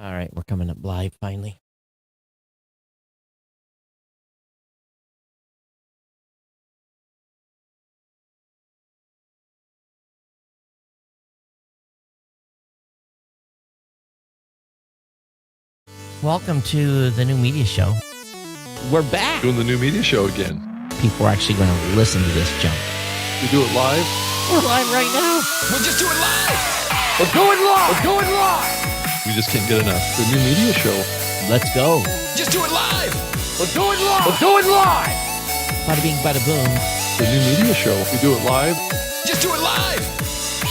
All right, we're coming up live finally. Welcome to the new media show. We're back. Doing the new media show again. People are actually going to listen to this junk. We do it live. We're live right now. We'll just do it live. We're going live. We're going live. We just can't get enough. The new media show. Let's go. Just do it live. We're going live. We're going live. Bada bing, bada boom. The new media show. We do it live. Just do it live.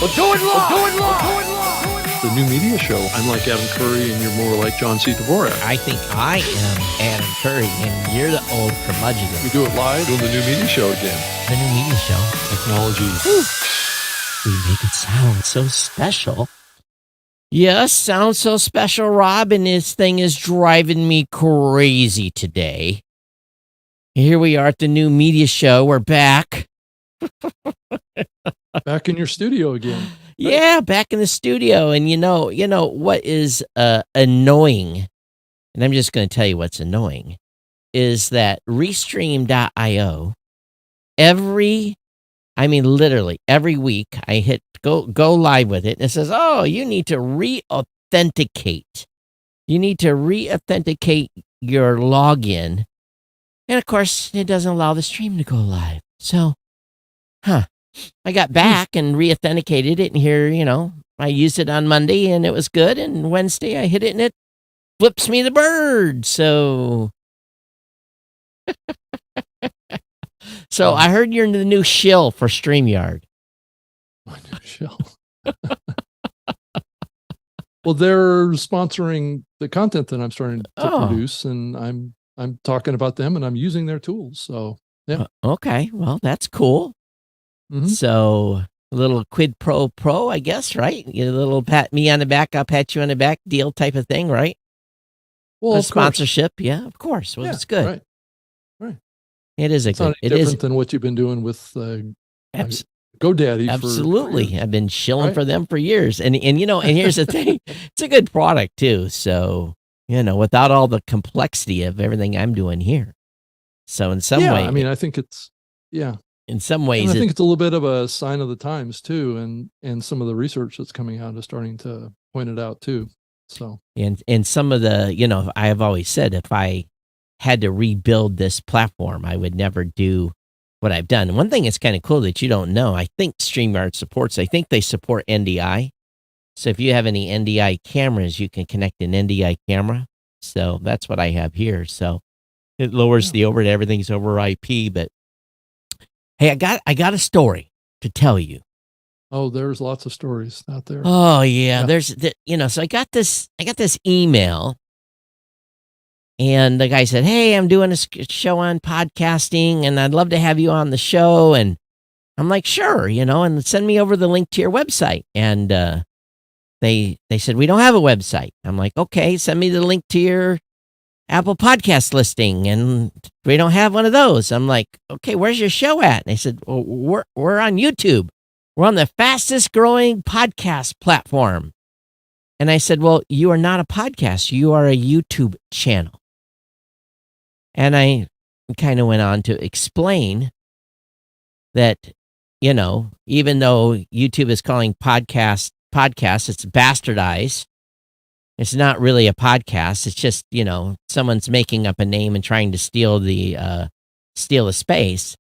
We're going live. We're going live. We're going live. The new media show. I'm like Adam Curry and you're more like John C. Dvorak. I think I am Adam Curry and you're the old curmudgeon. We do it live. Doing the new media show again. The new media show. Technology. Whew. We make it sound so special. Yes, sounds so special, Rob, and this thing is driving me crazy today. Here we are at the new media show. We're back. Back in your studio again. Yeah, back in the studio. And you know what is annoying, and I'm just going to tell you what's annoying, is that Restream.io, literally every week I hit go live with it, and it says, oh, you need to re-authenticate. You need to re-authenticate your login. And of course, it doesn't allow the stream to go live. So, I got back and re-authenticated it, and here, I used it on Monday, and it was good, and Wednesday I hit it, and it flips me the bird, so... So I heard you're the new shill for StreamYard. My new shill. Well, they're sponsoring the content that I'm starting to produce, and I'm talking about them, and I'm using their tools, so, yeah. Okay, well, that's cool. Mm-hmm. So a little quid pro, I guess, right? You a little pat me on the back, I'll pat you on the back deal type of thing, right? Well, a sponsorship, yeah, of course. Well, it's good. Right. It is It's different than what you've been doing with GoDaddy. Absolutely, I've been shilling for them for years, and here's the thing: it's a good product too. So without all the complexity of everything I'm doing here. So in some way, I think it's In some ways, and I think it's a little bit of a sign of the times too, and some of the research that's coming out is starting to point it out too. So and some of the I have always said if I had to rebuild this platform, I would never do what I've done. And one thing that's kind of cool that you don't know, I think StreamYard supports. I think they support NDI. So if you have any NDI cameras, you can connect an NDI camera. So that's what I have here. So it lowers the overhead. Everything's over IP, but. Hey, I got a story to tell you. Oh, there's lots of stories out there. Oh yeah. There's so I got this email, and the guy said, "Hey, I'm doing a show on podcasting, and I'd love to have you on the show." And I'm like, "Sure," and send me over the link to your website. And they said we don't have a website. I'm like, "Okay, send me the link to your Apple Podcast listing," and we don't have one of those. I'm like, "Okay, where's your show at?" And they said, "Well, we're on YouTube. We're on the fastest growing podcast platform." And I said, "Well, you are not a podcast. You are a YouTube channel." And I kind of went on to explain that, even though YouTube is calling podcast, it's bastardized. It's not really a podcast. It's just, someone's making up a name and trying to steal the space.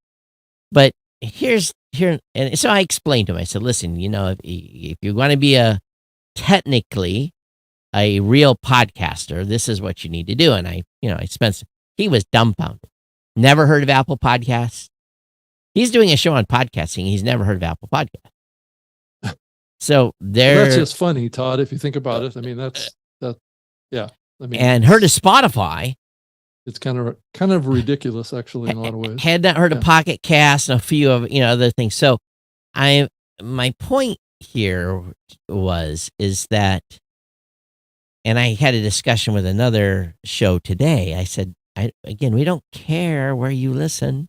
But and so I explained to him. I said, "Listen, if you want to be technically a real podcaster, this is what you need to do." And he was dumbfounded. Never heard of Apple Podcasts. He's doing a show on podcasting. He's never heard of Apple Podcasts. So that's just funny, Todd, if you think about it. I mean, and heard of Spotify. It's kind of ridiculous, actually, in a lot of ways. Had not heard of Pocket Cast and a few of other things. So, my point here is that, and I had a discussion with another show today. I said, we don't care where you listen.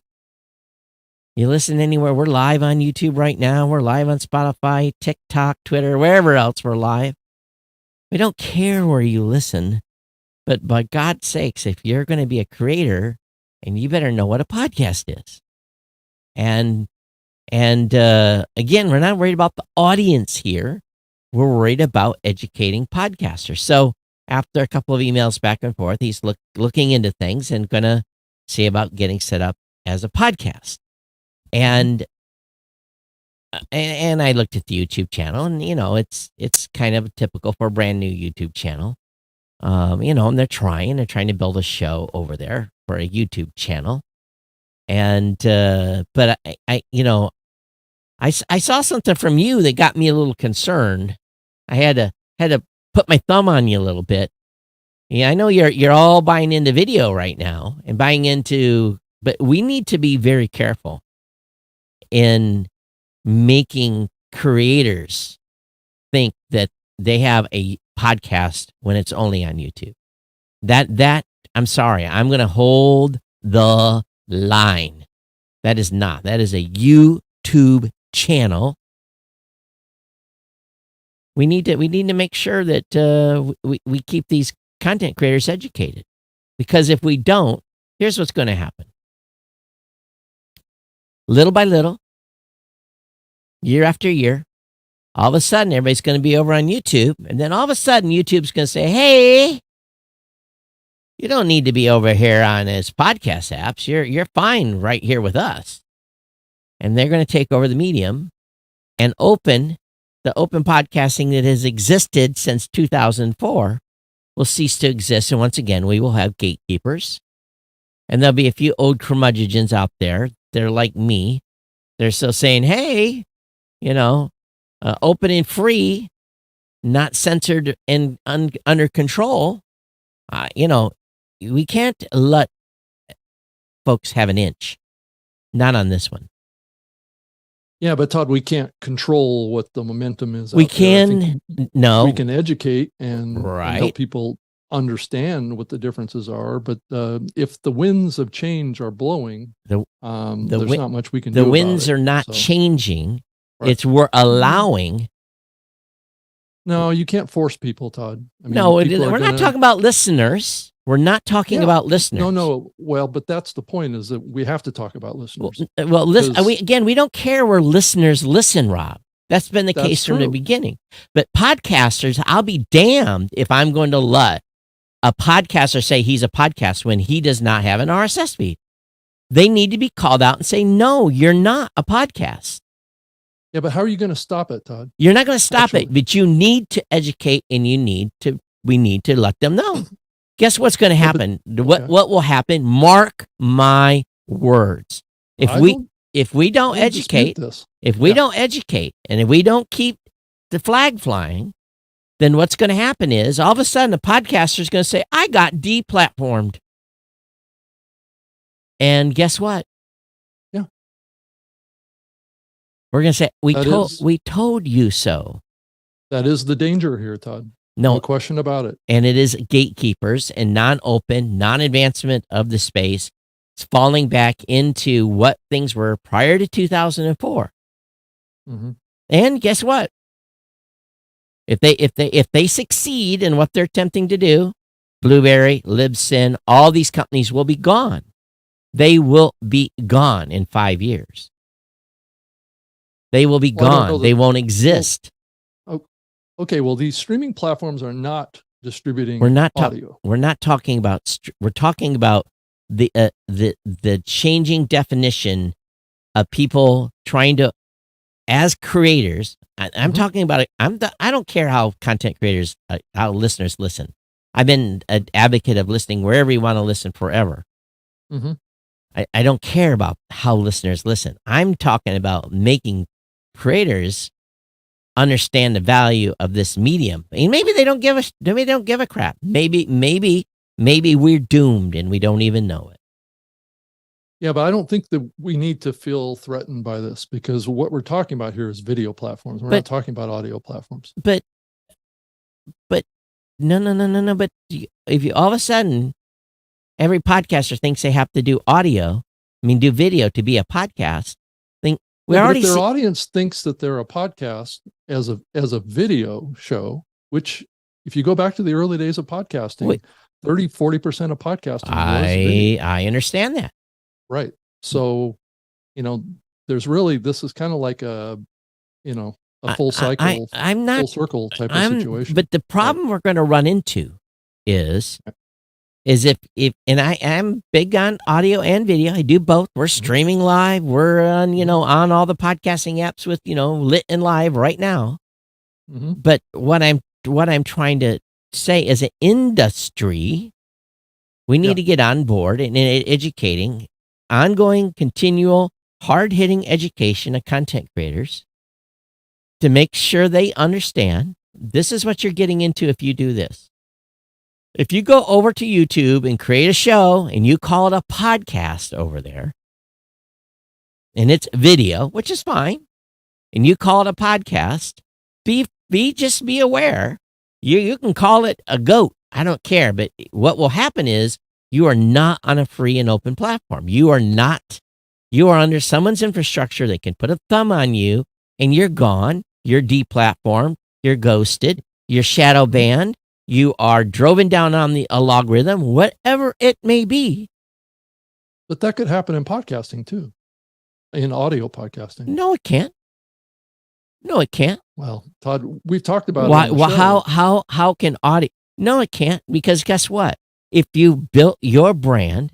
You listen anywhere. We're live on YouTube right now. We're live on Spotify, TikTok, Twitter, wherever else we're live. We don't care where you listen, but by God's sakes, if you're going to be a creator, and you better know what a podcast is. And again, we're not worried about the audience here. We're worried about educating podcasters. So after a couple of emails back and forth, he's looking into things and going to see about getting set up as a podcast. And I looked at the YouTube channel, and it's kind of typical for a brand new YouTube channel. And they're trying to build a show over there for a YouTube channel. And but I saw something from you that got me a little concerned. I had to put my thumb on you a little bit. Yeah, I know you're all buying into video right now and but we need to be very careful in making creators think that they have a podcast when it's only on YouTube. That I'm sorry, I'm going to hold the line. That is a YouTube channel. We need to make sure that we keep these content creators educated, because if we don't, here's what's going to happen. Little by little, year after year, all of a sudden everybody's going to be over on YouTube, and then all of a sudden YouTube's going to say, "Hey, you don't need to be over here on his podcast apps. You're fine right here with us." And they're going to take over the medium and open podcasting that has existed since 2004 will cease to exist. And once again, we will have gatekeepers. And there'll be a few old curmudgeons out there. They're like me. They're still saying, "Hey, open and free, not censored and under control." We can't let folks have an inch. Not on this one. Yeah, but Todd, we can't control what the momentum is. We can, no. We can educate and Right. help people understand what the differences are. But if the winds of change are blowing, there's not much we can do. The winds about are not so. changing. Right. It's we're allowing. No, you can't force people, Todd. I mean, No, people we're not talking about listeners. We're not talking about listeners. No. Well, but that's the point, is that we have to talk about listeners. Well, listen. We don't care where listeners listen, Rob. That's been the case from the beginning. But podcasters, I'll be damned if I'm going to let a podcaster say he's a podcast when he does not have an RSS feed. They need to be called out and say, "No, you're not a podcast." Yeah, but how are you going to stop it, Todd? You're not going to stop it, but you need to educate, and we need to let them know. Guess what's going to happen? What will happen? Mark my words. If we don't educate, and if we don't keep the flag flying, then what's going to happen is all of a sudden the podcaster is going to say, "I got deplatformed." And guess what? Yeah. We're going to say, we told you so. That is the danger here, Todd. No question about it. And it is gatekeepers and non-open, non-advancement of the space. It's falling back into what things were prior to 2004. Mm-hmm. And guess what? If they succeed in what they're attempting to do, Blueberry, Libsyn, all these companies will be gone. They will be gone in 5 years. They will be gone. They won't exist. Okay, well, these streaming platforms are not distributing audio. We're not talking about. We're talking about the changing definition of people trying to, as creators. I'm talking about it. I don't care how content creators, how listeners listen. I've been an advocate of listening wherever you want to listen forever. Mm-hmm. I don't care about how listeners listen. I'm talking about making creators understand the value of this medium. And maybe they don't give a crap. Maybe we're doomed and we don't even know it. Yeah, but I don't think that we need to feel threatened by this, because what we're talking about here is video platforms. We're not talking about audio platforms. But no. But if you all of a sudden, every podcaster thinks they have to do do video to be a podcast. If their audience thinks that they're a podcast as a video show, which if you go back to the early days of podcasting, Wait. 30-40% of podcasting was video. I understand that. Right. So, there's really, this is kind of like a full cycle, I'm not full circle type of situation. But the problem we're going to run into is if and I am big on audio and video. I do both. We're streaming live. We're on, on all the podcasting apps with, lit and live right now. Mm-hmm. But what I'm trying to say as an industry, we need to get on board and educating, ongoing, continual, hard-hitting education of content creators to make sure they understand this is what you're getting into if you do this. If you go over to YouTube and create a show and you call it a podcast over there, and it's video, which is fine, and you call it a podcast, just be aware. You can call it a goat. I don't care. But what will happen is you are not on a free and open platform. You are under someone's infrastructure. They can put a thumb on you and you're gone. You're deplatformed. You're ghosted. You're shadow banned. You are driven down on a logarithm, whatever it may be. But that could happen in podcasting too, in audio podcasting. No, it can't. No, it can't. Well, Todd, we've talked about why. it on the show. How can audio? No, it can't, because guess what? If you built your brand,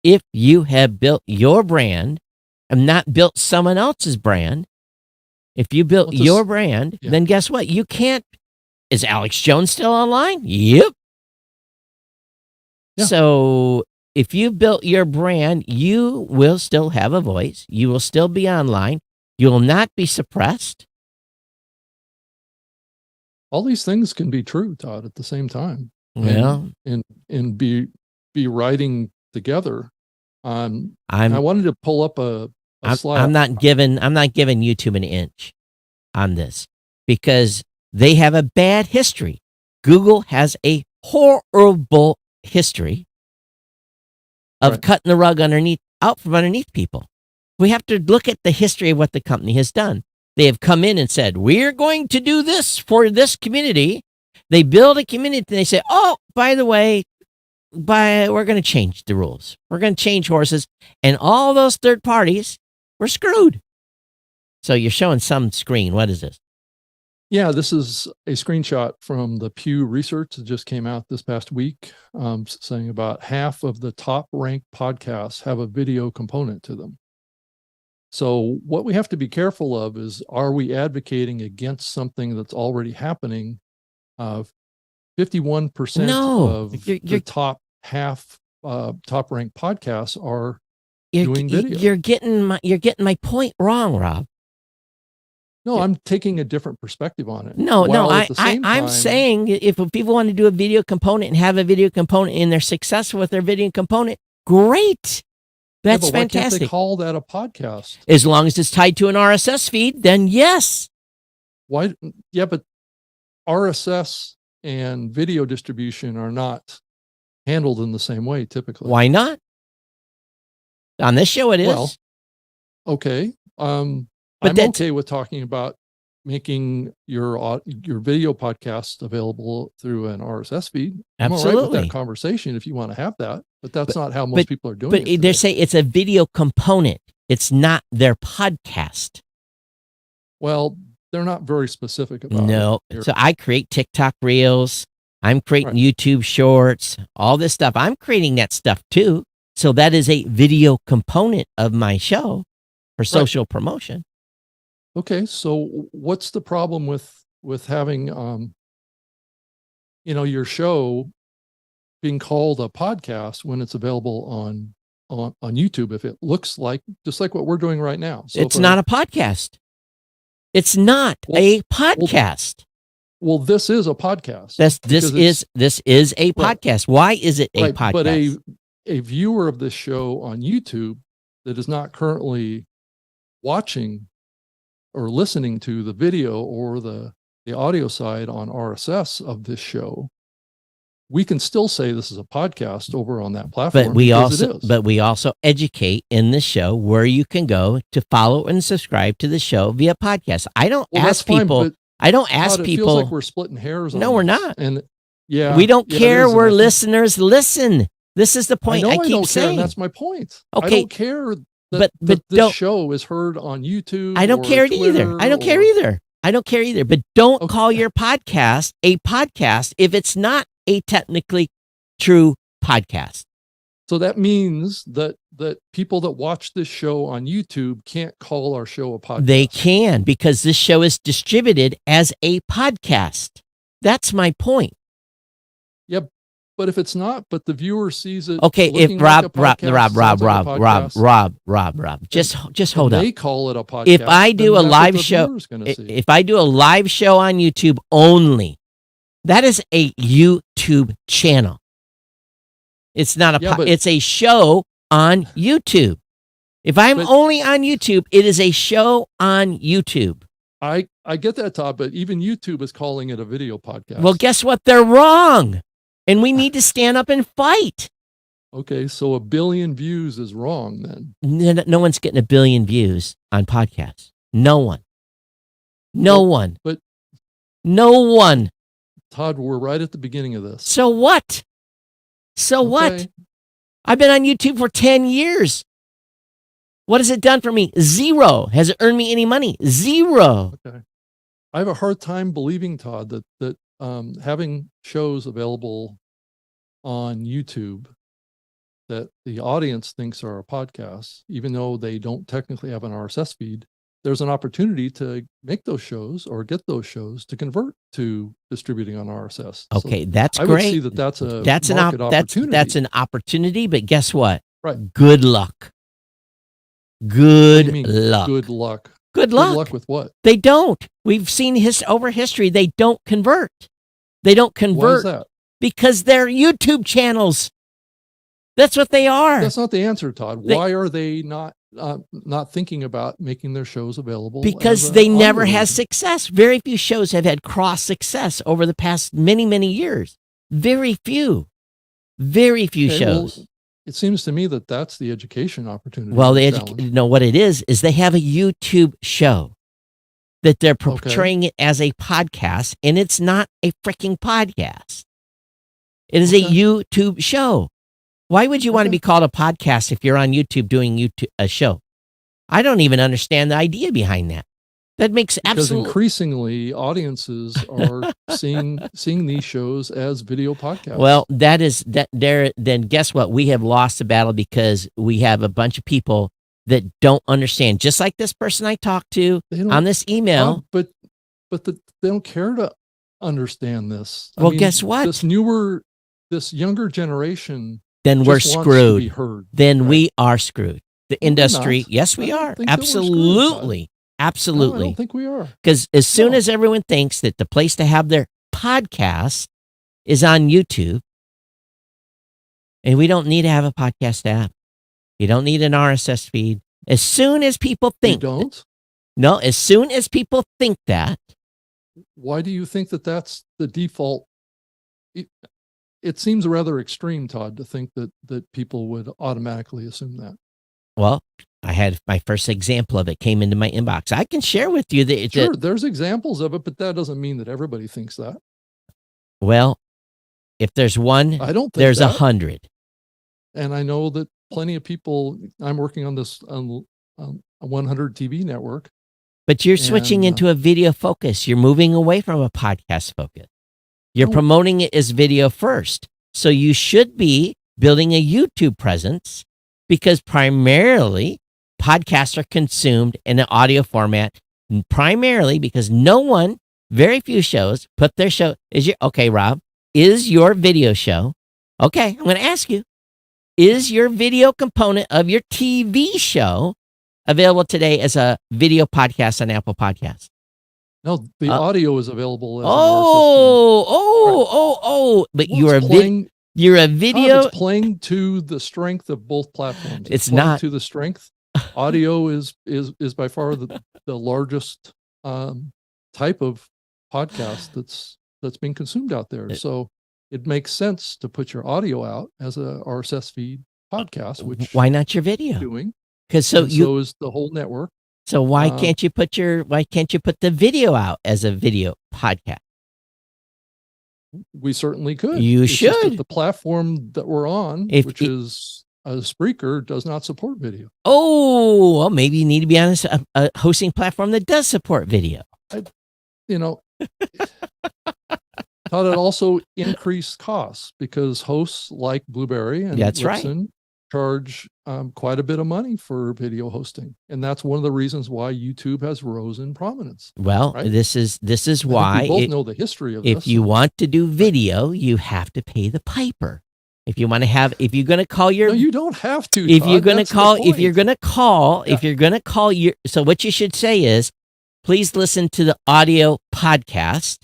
if you have built your brand and not built someone else's brand, if you built your brand, then guess what? You can't. Is Alex Jones still online? Yep. Yeah. So if you built your brand, you will still have a voice. You will still be online. You will not be suppressed. All these things can be true, Todd, at the same time. Well, and be writing together. I wanted to pull up a slide. I'm not giving YouTube an inch on this because they have a bad history. Google has a horrible history of cutting the rug out from underneath people. We have to look at the history of what the company has done. They have come in and said, we're going to do this for this community. They build a community and they say, oh, by the way, we're going to change the rules. We're going to change horses. And all those third parties were screwed. So you're showing some screen. What is this? Yeah, this is a screenshot from the Pew Research that just came out this past week, saying about half of the top ranked podcasts have a video component to them. So what we have to be careful of is, are we advocating against something that's already happening? 51% of the top half top ranked podcasts are doing video. You're getting my point wrong, Rob. No, I'm taking a different perspective on it. I'm saying if people want to do a video component and have a video component and they're successful with their video component, great. That's fantastic. Why can't they call that a podcast? As long as it's tied to an RSS feed, then yes. Why? Yeah, but RSS and video distribution are not handled in the same way typically. Why not? On this show it is. Well, okay. I'm okay with talking about making your video podcast available through an RSS feed. I'm all right with that conversation if you want to have that, but that's not how most people are doing it. But they say it's a video component. It's not their podcast. Well, they're not very specific about it. No. So I create TikTok reels. I'm creating YouTube shorts, all this stuff. I'm creating that stuff too. So that is a video component of my show for social promotion. Okay, so what's the problem with having your show being called a podcast when it's available on YouTube if it looks like just like what we're doing right now? So it's not a podcast. It's not a podcast. Well, this is a podcast. This is a podcast. Why is it a podcast? But a viewer of this show on YouTube that is not currently watching or listening to the video or the audio side on RSS of this show, we can still say this is a podcast over on that platform. But we also educate in the show where you can go to follow and subscribe to the show via podcast. I don't ask people I don't ask Todd, people. It feels like we're splitting hairs. No, on we're this. not. And yeah, we don't yeah, care it is, where and I think- listeners listen. This is the point. I know I keep don't care, saying. and that's my point. Okay. I don't care that, but that this don't, show is heard on YouTube. I don't or care either. Twitter I don't care either. I don't care either. But don't call your podcast a podcast if it's not a technically true podcast. So that means that people that watch this show on YouTube can't call our show a podcast. They can, because this show is distributed as a podcast. That's my point. Yep. But if it's not, but the viewer sees it. Okay, if looking Rob, like a podcast, sounds like a podcast, just hold up. They call it a podcast. If I do then a that's what live the show, viewer's gonna see. if I do a live show on YouTube only, that is a YouTube channel. It's not a, it's a show on YouTube. If I'm only on YouTube, it is a show on YouTube. I get that, Todd, but even YouTube is calling it a video podcast. Well, guess what? They're wrong. And we need to stand up and fight. Okay, so 1 billion views is wrong then. No one's getting 1 billion views on podcasts. No one. No one. But no one. Todd, we're right at the beginning of this. So what? So what? I've been on YouTube for 10 years. What has it done for me? Zero. Has it earned me any money? Zero. Okay. I have a hard time believing, Todd, that having shows available on YouTube that the audience thinks are a podcast, even though they don't technically have an RSS feed, there's an opportunity to make those shows or get those shows to convert to distributing on RSS. Okay, so that's great. I would see that's a market opportunity. That's an opportunity, but guess what? Right. Good luck. Good luck. Good luck. Good luck. Good luck with what? They don't. We've seen over history. They don't convert. They don't convert. Why is that? Because they're YouTube channels. That's what they are. That's not the answer, Todd. Why are they not thinking about making their shows available? Because they never had success. Very few shows have had cross success over the past many, many years. Very few shows. Well, it seems to me that that's the education opportunity. Well, what it is they have a YouTube show that they're portraying it as a podcast, and it's not a freaking podcast. It is a YouTube show. Why would you want to be called a podcast if you're on YouTube doing a show? I don't even understand the idea behind that. That makes because increasingly audiences are seeing these shows as video podcasts. Well, then guess what? We have lost the battle because we have a bunch of people that don't understand. Just like this person I talked to on this email. But they don't care to understand this. Well, guess what? This younger generation. Then we're screwed. Then right? We are screwed. The industry. Yes, we are. Absolutely. Absolutely. No, I don't think we are. Because as soon as everyone thinks that the place to have their podcast is on YouTube, and we don't need to have a podcast app. You don't need an RSS feed. As soon as people think as soon as people think that. Why do you think that that's the default? It seems rather extreme, Todd, to think that people would automatically assume that. Well, I had my first example of it came into my inbox. I can share with you that. Sure, there's examples of it, but that doesn't mean that everybody thinks that. Well, if there's one, I don't think there's 100. And I know that plenty of people. I'm working on this on a 100 TV network. But you're switching into a video focus. You're moving away from a podcast focus. You're promoting it as video first. So you should be building a YouTube presence because primarily podcasts are consumed in an audio format, primarily because very few shows put their show, Rob, is your video show, I'm going to ask you, is your video component of your TV show available today as a video podcast on Apple Podcasts? No, the audio is available. As but you're a video. It's playing to the strength of both platforms. It's not to the strength. Audio is by far the largest type of podcast that's being consumed out there. So it makes sense to put your audio out as a RSS feed podcast. Which why not your video? Doing because so is the whole network. So why can't you put the video out as a video podcast? We certainly could. You It's just that should. the platform that we're on, which is a Spreaker, does not support video. Oh, well, maybe you need to be on a hosting platform that does support video. You know, thought it also increased costs because hosts like Blueberry and That's Libsyn charge quite a bit of money for video hosting, and that's one of the reasons why YouTube has rose in promise. Well, right? this is why we both know the history of if this. you want to do video, you have to pay the piper. If you want to have, if you're going to call your, No, you don't have to. if Todd. you're going to That's the call, if point. you're going to call, if you're going to call your, so what you should say is, please listen to the audio podcast,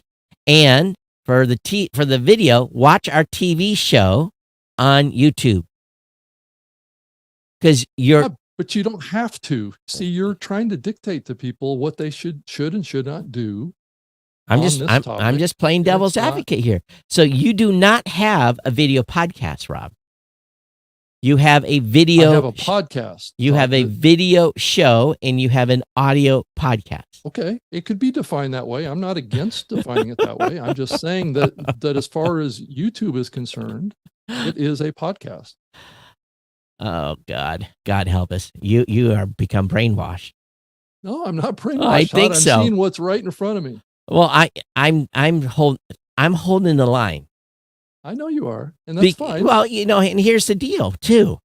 and for the video, watch our TV show on YouTube. Because but you don't have to. See, you're trying to dictate to people what they should and should not do. I'm on just this I'm topic, just playing and devil's it's not- advocate here. So you do not have a video podcast, Rob. You have a video. I have a podcast. You Todd, have a that- video show, and you have an audio podcast. Okay, it could be defined that way. I'm not against defining it that way. I'm just saying that as far as YouTube is concerned, it is a podcast. Oh God help us! You are become brainwashed. No, I'm not brainwashed. I think Todd. so. I'm seeing what's right in front of me. Well, I'm holding the line. I know you are, and that's fine. Well, and here's the deal too.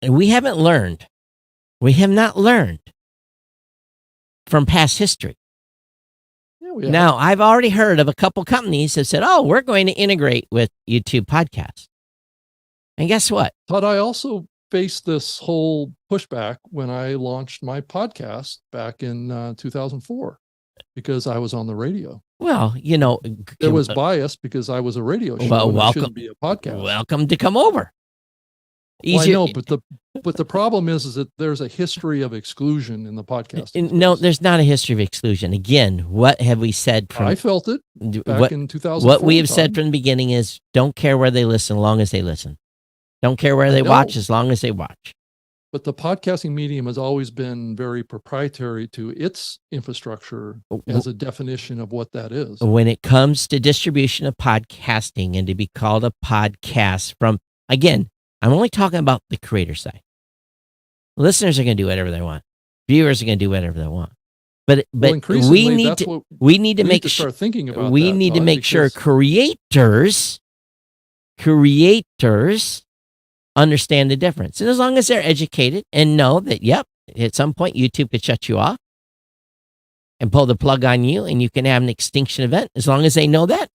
And we have not learned from past history. Yeah, we have. Now, I've already heard of a couple companies that said, "Oh, we're going to integrate with YouTube podcasts." And guess what? Todd, I also faced this whole pushback when I launched my podcast back in 2004 because I was on the radio. Well, There was bias because I was a radio show. Well, and I welcome- shouldn't be a podcast. welcome to come over. Well, I Easier- know, but the problem is that there's a history of exclusion in the podcast. No, there's not a history of exclusion. Again, what have we said from I felt it back what, in 2004. what we have said Todd. from the beginning is don't care where they listen, as long as they listen. Don't care where they know. watch, as long as they watch. But the podcasting medium has always been very proprietary to its infrastructure as a definition of what that is. When it comes to distribution of podcasting and to be called a podcast again, I'm only talking about the creator side. Listeners are going to do whatever they want. Viewers are going to do whatever they want. But increasingly, we need that's to what we need to we make to sure start thinking about. we that, need to Todd, make sure because- creators understand the difference. And as long as they're educated and know that, yep, at some point YouTube could shut you off and pull the plug on you and you can have an extinction event, as long as they know that,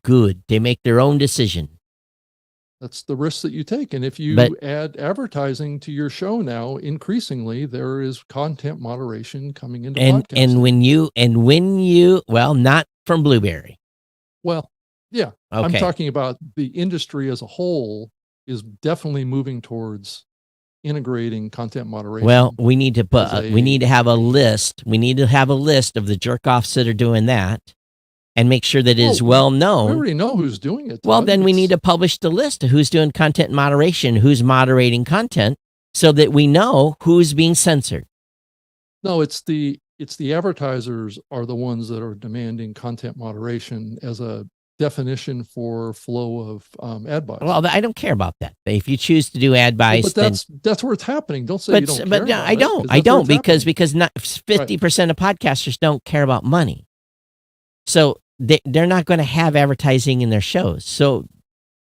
good. They make their own decision. That's the risk that you take. And if you add advertising to your show now, increasingly there is content moderation coming into podcasting. And when you well, not from Blueberry. Well, yeah. Okay. I'm talking about the industry as a whole is definitely moving towards integrating content moderation. Well, we need to we need to have a list. We need to have a list of the jerk offs that are doing that and make sure that it is well we known. already know who's doing it. Well, Todd. then we It's- need to publish the list of who's doing content moderation, who's moderating content, so that we know who's being censored. No, it's the advertisers are the ones that are demanding content moderation as a definition for flow of ad buys. Well, I don't care about that. If you choose to do ad buys, but then that's where it's happening. Don't say you don't care but about I it, don't. 'cause I that's where don't it's because happening. not 50% of podcasters don't care about money. So they're not going to have advertising in their shows. So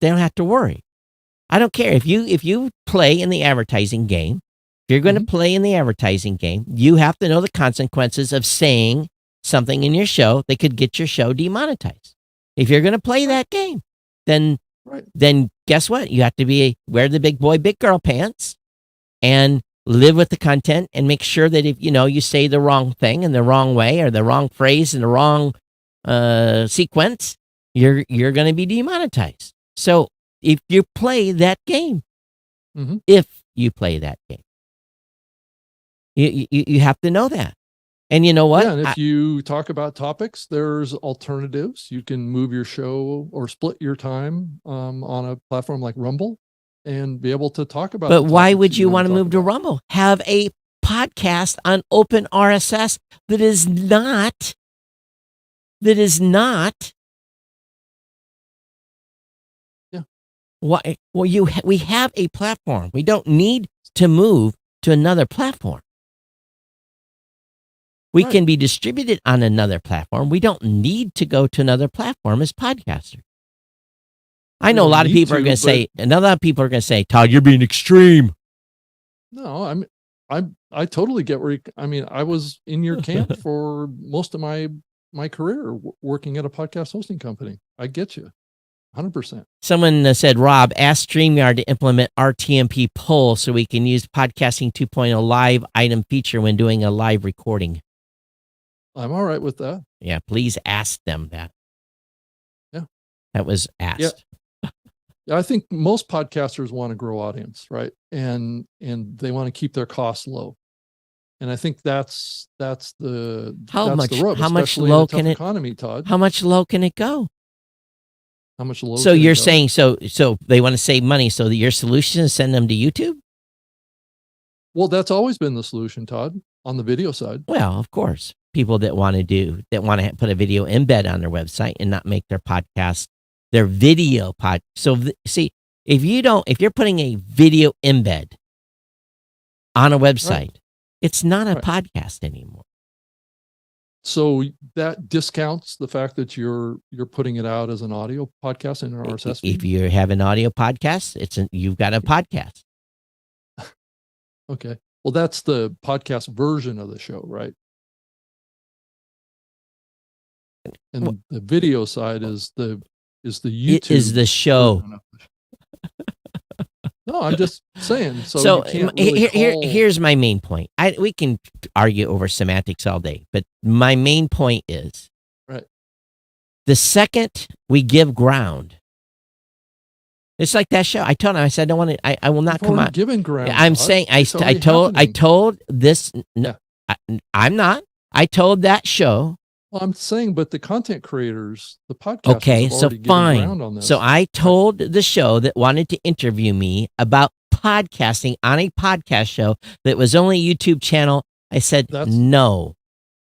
they don't have to worry. I don't care if you play in the advertising game. If you're going to play in the advertising game, you have to know the consequences of saying something in your show that could get your show demonetized. If you're going to play that game, then guess what? You have to wear the big boy, big girl pants and live with the content and make sure that if you say the wrong thing in the wrong way or the wrong phrase in the wrong sequence, you're going to be demonetized. So if you play that game, you have to know that. And you know what? Yeah, and if you talk about topics, there's alternatives. You can move your show or split your time on a platform like Rumble. and be able to talk about. But the why topics would that you want want to move to Rumble? Have a podcast on open RSS that is not. Yeah. Why? Well, we have a platform. We don't need to move to another platform. We Right. can be distributed on another platform. We don't need to go to another platform as podcasters. I know a lot of people are going to say, and a lot of people are going to say, Todd, you're being extreme. No, I totally get where I was in your camp for most of my career working at a podcast hosting company. I get you 100%. Someone said, Rob, ask StreamYard to implement RTMP poll so we can use Podcasting 2.0 live item feature when doing a live recording. I'm all right with that. Yeah, please ask them that. Yeah. That was asked. Yeah. I think most podcasters want to grow audience, right? And they want to keep their costs low. And I think that's the rub, how much especially low in a tough can it economy, Todd. How much low can it go? How much low? So can you're it go? saying so they want to save money, so that your solution is send them to YouTube? Well, that's always been the solution, Todd, on the video side. Well, of course. People that want to put a video embed on their website and not make their podcast their video pod. So see, if you're putting a video embed on a website, Right. it's not a Right. podcast anymore. So that discounts the fact that you're putting it out as an audio podcast in an RSS feed. If you have an audio podcast, you've got a podcast. Okay. Well, that's the podcast version of the show, right? And the video side is the YouTube. It is the show. version of the show. No, I'm just saying. So you can't really here's my main point. We can argue over semantics all day, but my main point is, right. The second we give ground, it's like that show. I told him, I said, I don't want to. I will not come out. Given ground. I'm Todd. saying It's already happening. I told this. Yeah. I'm not. I told that show. Well, I'm saying, but the content creators, the podcasters, Okay, have so already given ground on fine. this. So I told the show that wanted to interview me about podcasting on a podcast show that was only a YouTube channel. I said no.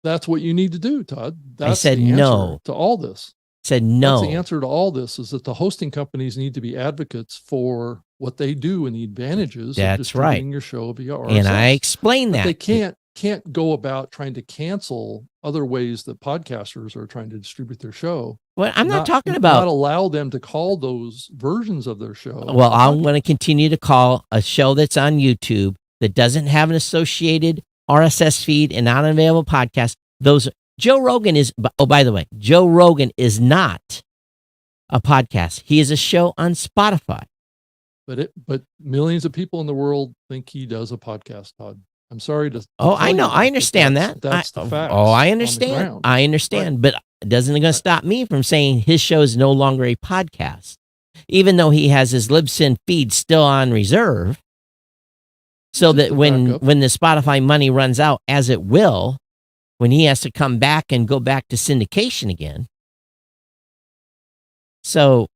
That's what you need to do, Todd. That's I said the answer no to all this. Said no. That's the answer to all this is that the hosting companies need to be advocates for what they do and the advantages of distributing your show via RSS. And I explained that. They can't go about trying to cancel other ways that podcasters are trying to distribute their show. Well, I'm not talking about not allow them to call those versions of their show. Well, I'm going to continue to call a show that's on YouTube that doesn't have an associated RSS feed and not an available podcast. Joe Rogan is, oh, by the way, Joe Rogan is not a podcast. He is a show on Spotify. But millions of people in the world think he does a podcast, Todd. I'm sorry to. Oh, I know. I understand that. That's the fact. Oh, I understand. I understand. Right. But doesn't it going to stop me from saying his show is no longer a podcast, even though he has his Libsyn feed still on reserve, so that when the Spotify money runs out, as it will, when he has to come back and go back to syndication again. So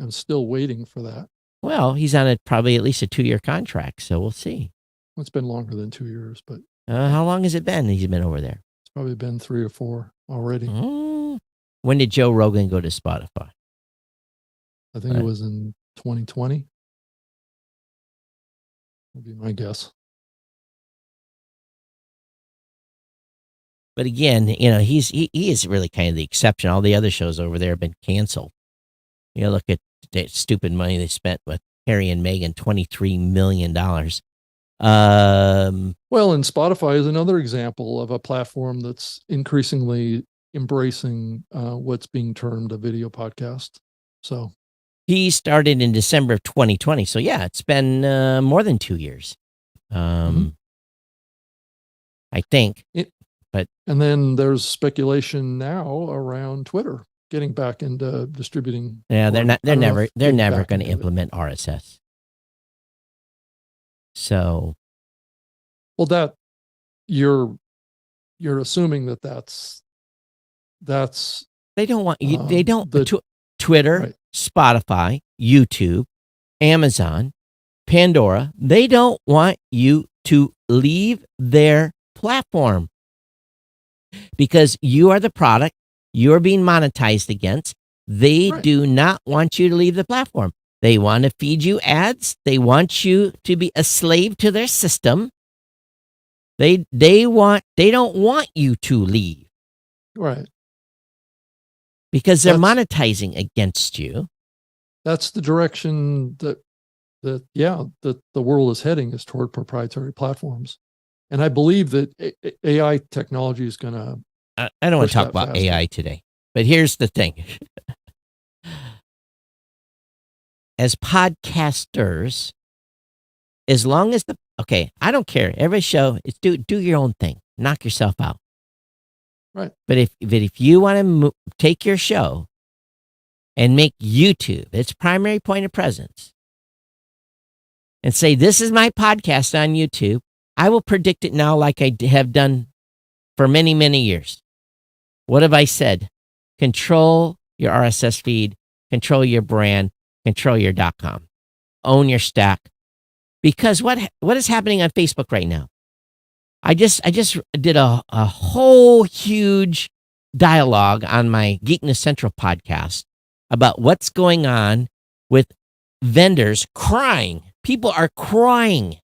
I'm still waiting for that. Well, he's on probably at least a 2-year contract, so we'll see. It's been longer than 2 years, but how long has it been he's been over there? It's probably been 3 or 4 already. When did Joe Rogan go to Spotify? I think it was in 2020. Would be my guess. But again, he is really kind of the exception. All the other shows over there have been canceled. Look at the stupid money they spent with Harry and Meghan, $23 million. Well, and Spotify is another example of a platform that's increasingly embracing what's being termed a video podcast. So he started in December of 2020. So yeah, it's been more than 2 years. I think. And then there's speculation now around Twitter getting back into distributing. Yeah, they're never going to implement RSS. So, well, that you're assuming that's they don't want you. They don't. Twitter, right. Spotify, YouTube, Amazon, Pandora, they don't want you to leave their platform because you are the product you're being monetized against. They Right. do not want you to leave the platform. They want to feed you ads. They want you to be a slave to their system. They don't want you to leave Right. because they're That's monetizing against you. that's the direction that the world is heading, is toward proprietary platforms. And I believe that AI technology is going to I don't want push to talk that about faster. AI today, but here's the thing. As podcasters, as long as I don't care. Every show, it's do your own thing. Knock yourself out. Right. But if you want to take your show and make YouTube its primary point of presence and say, this is my podcast on YouTube, I will predict it now like I have done for many, many years. What have I said? Control your RSS feed, control your brand, control your .com, own your stack. Because what is happening on Facebook right now? I just did a whole huge dialogue on my Geekness Central podcast about what's going on with vendors crying. People are crying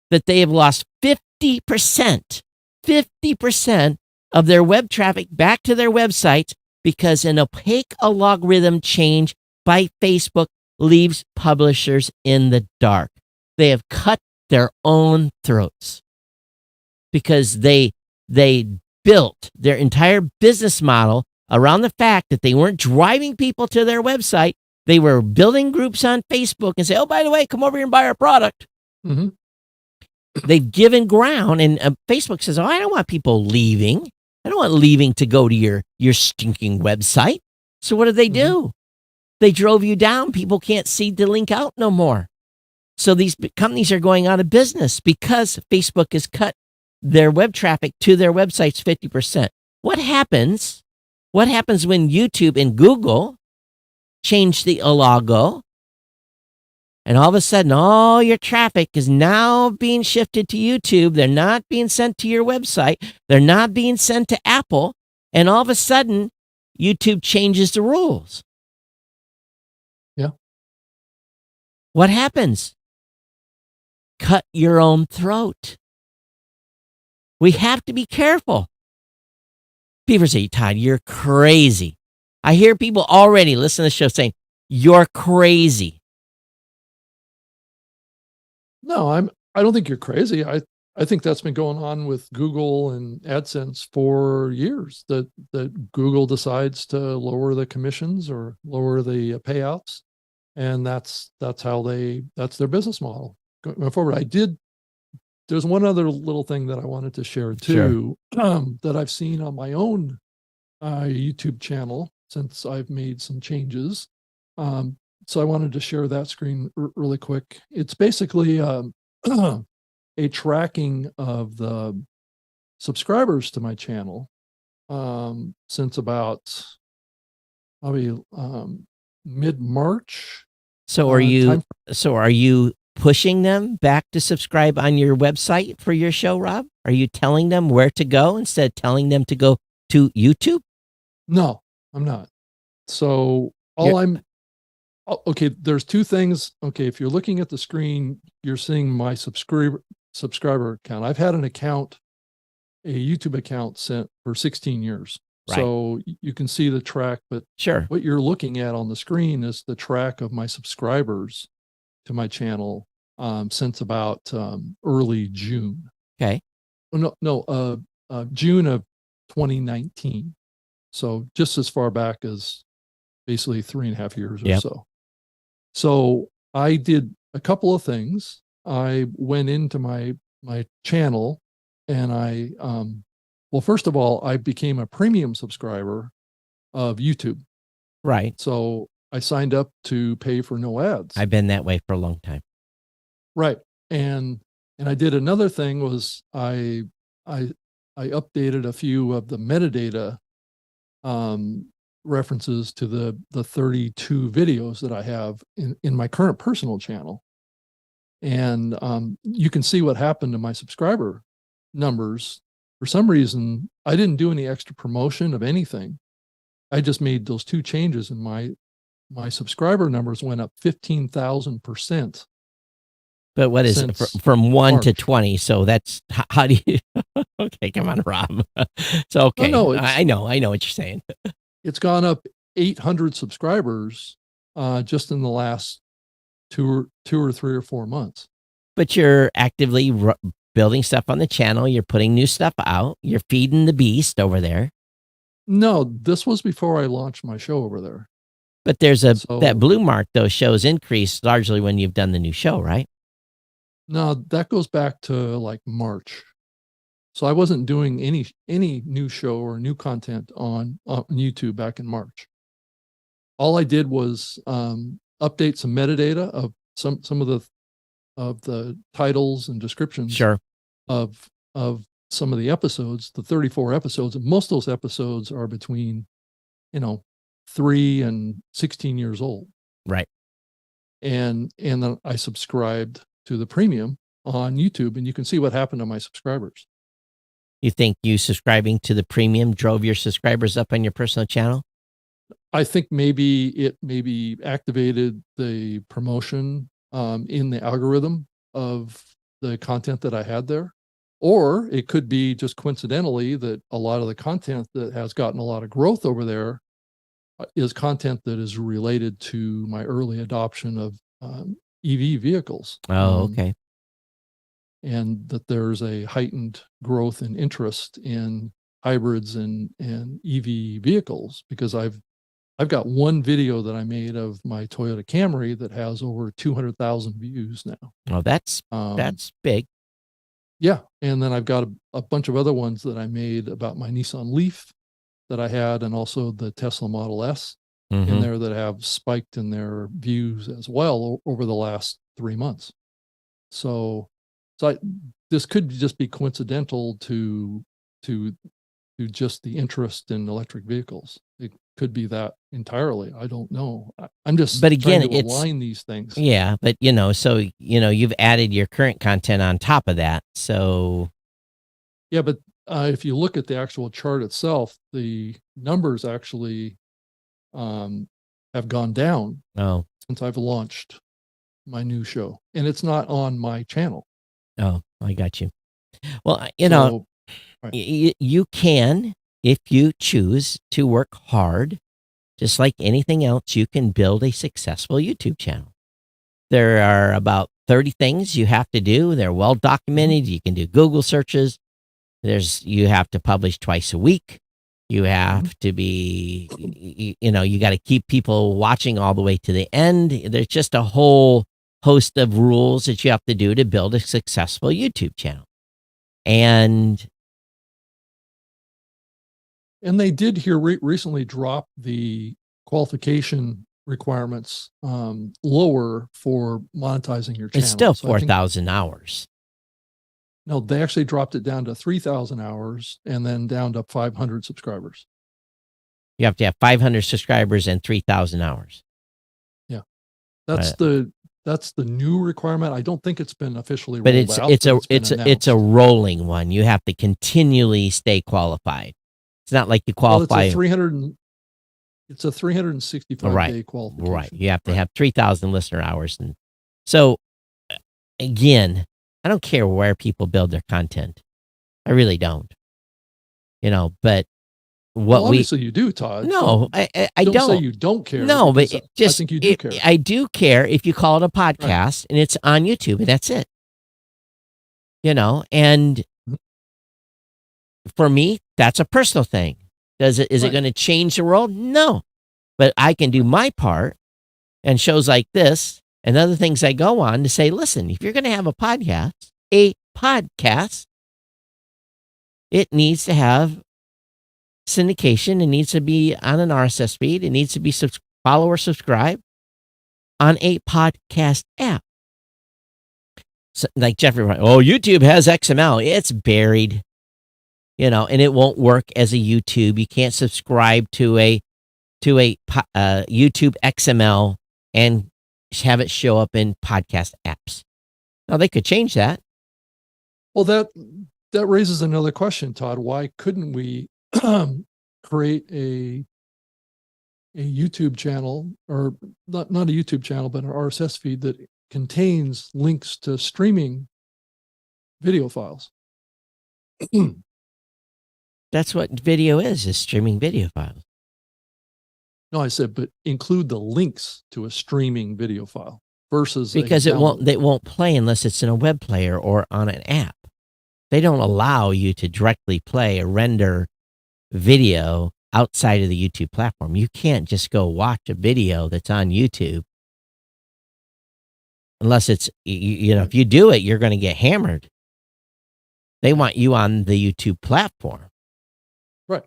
that they have lost 50% of their web traffic back to their websites because an opaque algorithm change by Facebook leaves publishers in the dark. They have cut their own throats because they built their entire business model around the fact that they weren't driving people to their website. They were building groups on Facebook and say, oh, by the way, come over here and buy our product. Mm-hmm. They've given ground, and Facebook says, oh, I don't want people leaving. I don't want leaving to go to your stinking website. So what do? Mm-hmm. They drove you down. People can't see the link out no more. So these companies are going out of business because Facebook has cut their web traffic to their websites 50%. What happens? What happens when YouTube and Google change the logo? And all of a sudden, all your traffic is now being shifted to YouTube. They're not being sent to your website. They're not being sent to Apple. And all of a sudden, YouTube changes the rules. Yeah. What happens? Cut your own throat. We have to be careful. People say, Todd, you're crazy. I hear people already listen to the show saying, you're crazy. No, I don't think you're crazy. I think that's been going on with Google and AdSense for years, that Google decides to lower the commissions or lower the payouts. And that's their business model going forward. There's one other little thing that I wanted to share too, that I've seen on my own YouTube channel since I've made some changes. So I wanted to share that screen really quick. It's basically a tracking of the subscribers to my channel since about probably mid-March. So are you pushing them back to subscribe on your website for your show, Rob? Are you telling them where to go instead of telling them to go to YouTube? No, I'm not. So okay, there's two things. Okay, if you're looking at the screen, you're seeing my subscriber account. I've had a YouTube account for 16 years. Right. So you can see the track, but Sure. what you're looking at on the screen is the track of my subscribers to my channel since about early June. Okay. June of 2019. So just as far back as basically 3.5 years or so. So I did a couple of things. I went into my channel and first of all, I became a premium subscriber of YouTube. Right. So I signed up to pay for no ads. I've been that way for a long time. Right. And I did another thing was I updated a few of the metadata references to the 32 videos that I have in my current personal channel. And you can see what happened to my subscriber numbers. For some reason, I didn't do any extra promotion of anything. I just made those 2 changes, and my subscriber numbers went up 15,000%. But what is it from 1 to 20? So that's how do you? Okay, come on, Rob. So okay, no, I know what you're saying. It's gone up 800 subscribers just in the last two or 3 or 4 months. But you're actively building stuff on the channel. You're putting new stuff out. You're feeding the beast over there. No, this was before I launched my show over there. But there's that blue mark though shows increase largely when you've done the new show, right? No, that goes back to like March. So I wasn't doing any new show or new content on YouTube back in March. All I did was update some metadata of some of the titles and descriptions of some of the episodes, the 34 episodes, and most of those episodes are between 3 and 16 years old. Right. And then I subscribed to the premium on YouTube, and you can see what happened to my subscribers. You think you subscribing to the premium drove your subscribers up on your personal channel? I think maybe it activated the promotion in the algorithm of the content that I had there. Or it could be just coincidentally that a lot of the content that has gotten a lot of growth over there is content that is related to my early adoption of EV vehicles. Oh, okay. And that there's a heightened growth and interest in hybrids and EV vehicles, because I've got one video that I made of my Toyota Camry that has over 200,000 views now. Oh, that's big. Yeah. And then I've got a bunch of other ones that I made about my Nissan Leaf that I had, and also the Tesla Model S in there that have spiked in their views as well over the last 3 months. So this could just be coincidental to just the interest in electric vehicles. It could be that entirely. I don't know. I'm just but again, trying to align these things. Yeah, but so you've added your current content on top of that. So yeah, but if you look at the actual chart itself, the numbers actually have gone down since I've launched my new show, and it's not on my channel. Oh, I got you. Well, you can, if you choose to work hard, just like anything else, you can build a successful YouTube channel. There are about 30 things you have to do. They're well documented. You can do Google searches. You have to publish twice a week. You have to be, you got to keep people watching all the way to the end. There's just a whole host of rules that you have to do to build a successful YouTube channel. And they did here recently drop the qualification requirements lower for monetizing your channel. It's still 4,000 hours. No, they actually dropped it down to 3,000 hours and then down to 500 subscribers. You have to have 500 subscribers and 3,000 hours. Yeah. That's the new requirement. I don't think it's been officially but rolled out. It's a rolling one. You have to continually stay qualified. It's not like you qualify. Well, it's a 365 day qualification. Right. You have to have 3,000 listener hours. And so again, I don't care where people build their content. I really don't. But obviously you do, Todd. No, I don't say you don't care. No, but I think you do care. I do care if you call it a podcast and it's on YouTube, and that's it. And for me, that's a personal thing. Is it going to change the world? No. But I can do my part, and shows like this and other things I go on to say, listen, if you're going to have a podcast, it needs to have syndication. It needs to be on an RSS feed. It needs to be follow or subscribe on a podcast app. So, like Jeffrey, YouTube has XML. It's buried, and it won't work as a YouTube. You can't subscribe to a to a YouTube XML and have it show up in podcast apps. Now they could change that. Well, that raises another question, Todd. Why couldn't we create a YouTube channel, or not a YouTube channel, but an RSS feed that contains links to streaming video files? That's what video is streaming video files. No, I said, but include the links to a streaming video file versus because it won't play unless it's in a web player or on an app. They don't allow you to directly play or render video outside of the YouTube platform. You can't just go watch a video that's on YouTube unless it's, if you do it, you're going to get hammered. They want you on the YouTube platform. Right.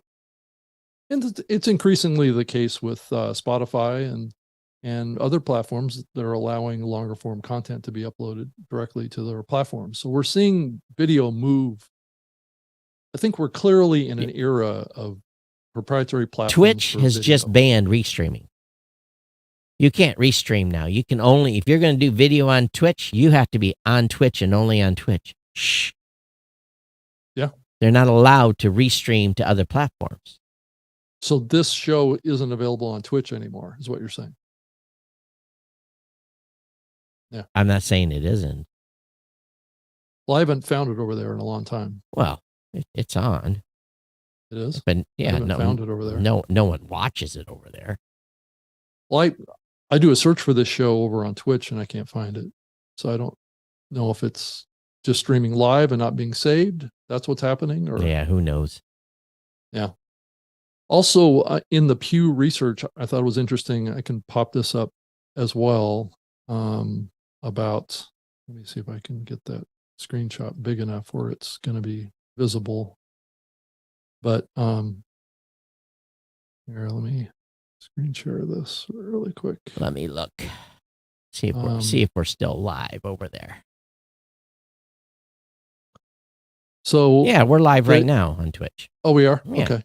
And it's increasingly the case with Spotify and other platforms that are allowing longer form content to be uploaded directly to their platforms. So we're seeing video move. I think we're clearly in an era of proprietary platforms. Twitch has just banned restreaming. You can't restream now. You can only, if you're going to do video on Twitch, you have to be on Twitch and only on Twitch. Shh. Yeah. They're not allowed to restream to other platforms. So this show isn't available on Twitch anymore, is what you're saying? Yeah. I'm not saying it isn't. Well, I haven't found it over there in a long time. Well, it's on. It is? But I haven't found it over there. No one watches it over there. Well, I do a search for this show over on Twitch and I can't find it. So I don't know if it's just streaming live and not being saved. That's what's happening. Or yeah, who knows? Yeah. Also, in the Pew research, I thought it was interesting. I can pop this up as well. About, let me see if I can get that screenshot big enough where it's going to be visible. But here, let me screen share this really quick. Let me look. See if we're still live over there. So yeah, we're live right now on Twitch. Oh, we are? Yeah. Okay.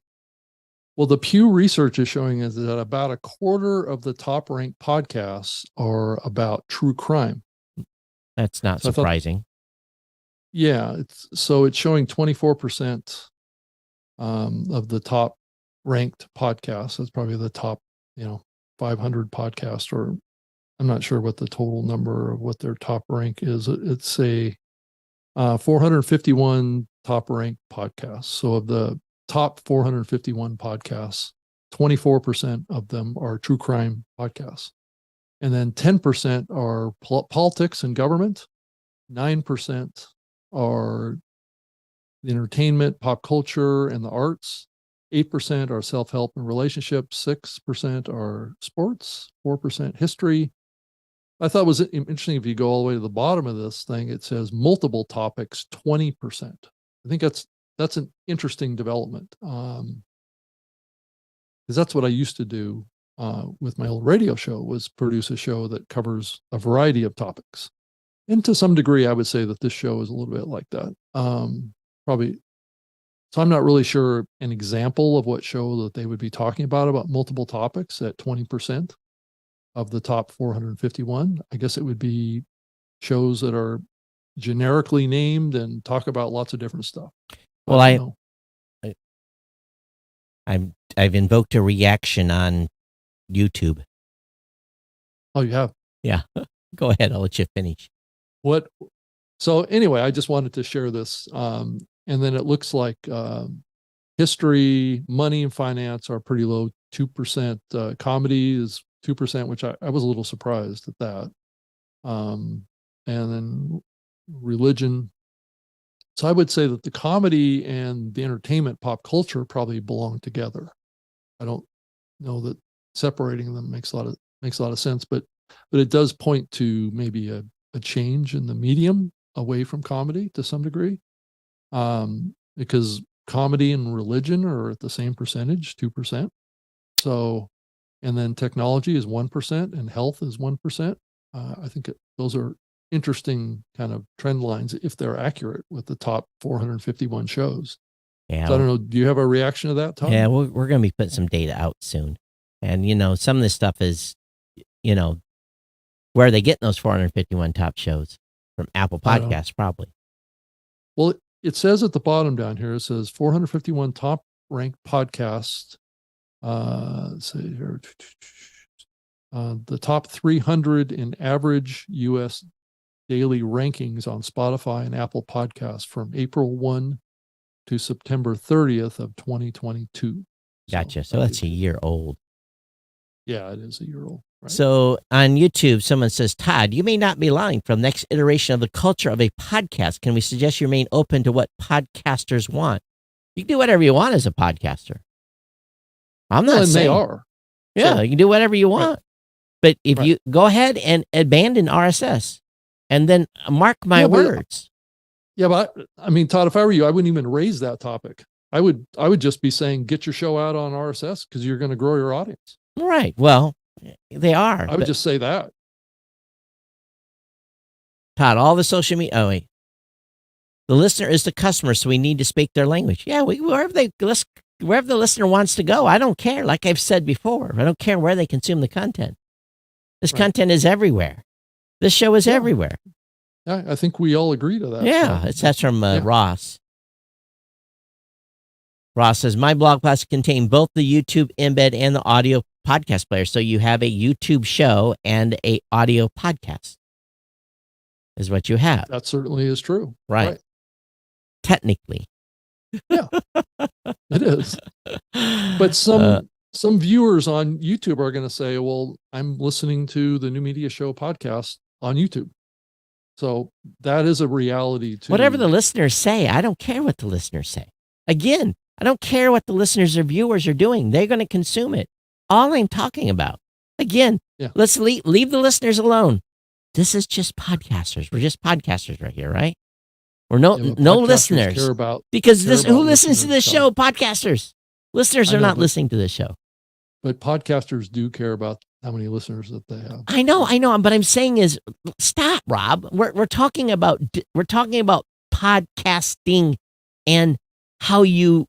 Well, the Pew research is showing us that about a quarter of the top ranked podcasts are about true crime. That's not surprising. It's showing 24% of the top ranked podcasts. That's probably the top, 500 podcasts, or I'm not sure what the total number of what their top rank is. It's a 451 top ranked podcasts. So of the top 451 podcasts, 24% of them are true crime podcasts. And then 10% are politics and government. 9% are entertainment, pop culture, and the arts. 8% are self-help and relationships. 6% are sports. 4% history. I thought it was interesting, if you go all the way to the bottom of this thing, it says multiple topics, 20%. I think that's an interesting development, because that's what I used to do with my old radio show, was produce a show that covers a variety of topics. And to some degree, I would say that this show is a little bit like that. Probably. So I'm not really sure an example of what show that they would be talking about multiple topics at 20% of the top 451. I guess it would be shows that are generically named and talk about lots of different stuff. Well, I've invoked a reaction on YouTube. Oh, you have? Yeah. Go ahead. I'll let you finish. So anyway, I just wanted to share this. And then it looks like history, money, and finance are pretty low, 2%. Comedy is 2%, which I was a little surprised at that. And then religion. So I would say that the comedy and the entertainment, pop culture, probably belong together. I don't know that separating them makes a lot of sense, but it does point to maybe a change in the medium away from comedy to some degree, because comedy and religion are at the same percentage, 2%. So, and then technology is 1% and health is 1%. I think those are interesting kind of trend lines if they're accurate with the top 451 shows. Yeah. So I don't know. Do you have a reaction to that, Todd? Yeah, we're going to be putting some data out soon. And, some of this stuff is, where are they getting those 451 top shows? From Apple I don't know. Podcasts, probably. Well, it says at the bottom down here, it says 451 top ranked podcasts. Let's see here. The top 300 in average U.S. daily rankings on Spotify and Apple Podcasts from April 1 to September 30th of 2022. Gotcha. So that's a year old. Yeah, it is a year old. Right? So on YouTube, someone says, Todd, you may not be lying. From the next iteration of the culture of a podcast, can we suggest you remain open to what podcasters want? You can do whatever you want as a podcaster. I'm not saying. They are. Yeah, So, you can do whatever you want. Right. But if you go ahead and abandon RSS, and then mark my words. Yeah, but I mean, Todd, if I were you, I wouldn't even raise that topic. I would just be saying, get your show out on RSS because you're going to grow your audience. Right. Well, they are. I would just say that. Todd, all the social media. Oh, wait. The listener is the customer, so we need to speak their language. Yeah, wherever the listener wants to go. I don't care. Like I've said before, I don't care where they consume the content. This content is everywhere. This show is everywhere. Yeah, I think we all agree to that. Yeah, that's from Ross. Ross says, my blog posts contain both the YouTube embed and the audio podcast player. So you have a YouTube show and a audio podcast is what you have. That certainly is true. Right. Technically. Yeah, it is. But some viewers on YouTube are going to say, well, I'm listening to the New Media Show podcast on YouTube. So that is a reality too. Whatever the listeners say, I don't care what the listeners say. Again, I don't care what the listeners or viewers are doing. They're going to consume it. All I'm talking about, again, let's leave the listeners alone. This is just podcasters. We're just podcasters right here, right? We're no listeners. Who listens to this show? Podcasters. Listeners are not listening to this show. But podcasters do care about how many listeners that they have. I know. But I'm saying is, stop, Rob. We're talking about podcasting and how you,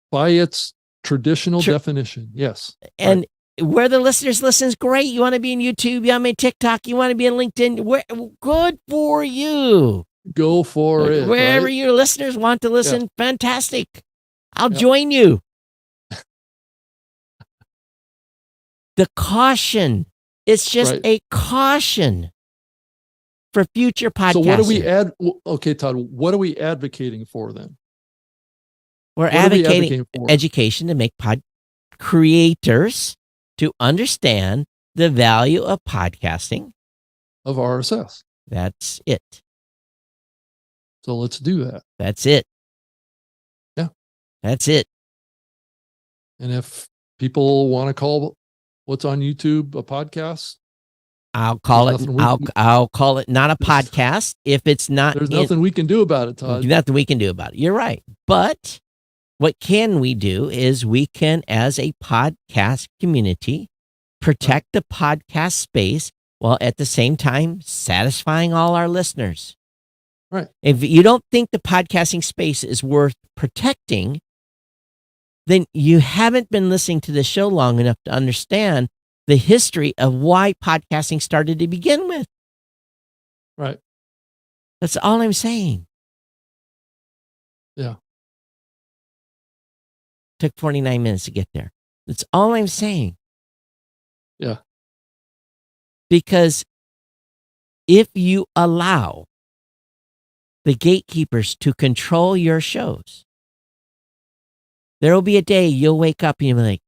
by its traditional definition, yes. And where the listeners listens, great. You want to be in YouTube, you want to be in TikTok, you want to be in LinkedIn. Good for you. Go for it. Wherever your listeners want to listen, fantastic. I'll join you. The caution. It's just a caution for future podcasting. So what do we add? Okay, Todd, what are we advocating for then? We're advocating education to make creators to understand the value of podcasting. Of RSS. That's it. So let's do that. That's it. Yeah. That's it. And if people want to call what's on YouTube a podcast, I'll call it not a podcast if it's not. There's nothing we can do about it, Todd. Nothing we can do about it. You're right. But what can we do is we can, as a podcast community, protect the podcast space while at the same time satisfying all our listeners. Right. If you don't think the podcasting space is worth protecting, then you haven't been listening to the show long enough to understand the history of why podcasting started to begin with. Right. That's all I'm saying. Yeah. Took 49 minutes to get there. That's all I'm saying. Yeah. Because if you allow the gatekeepers to control your shows, there will be a day you'll wake up and you'll be like,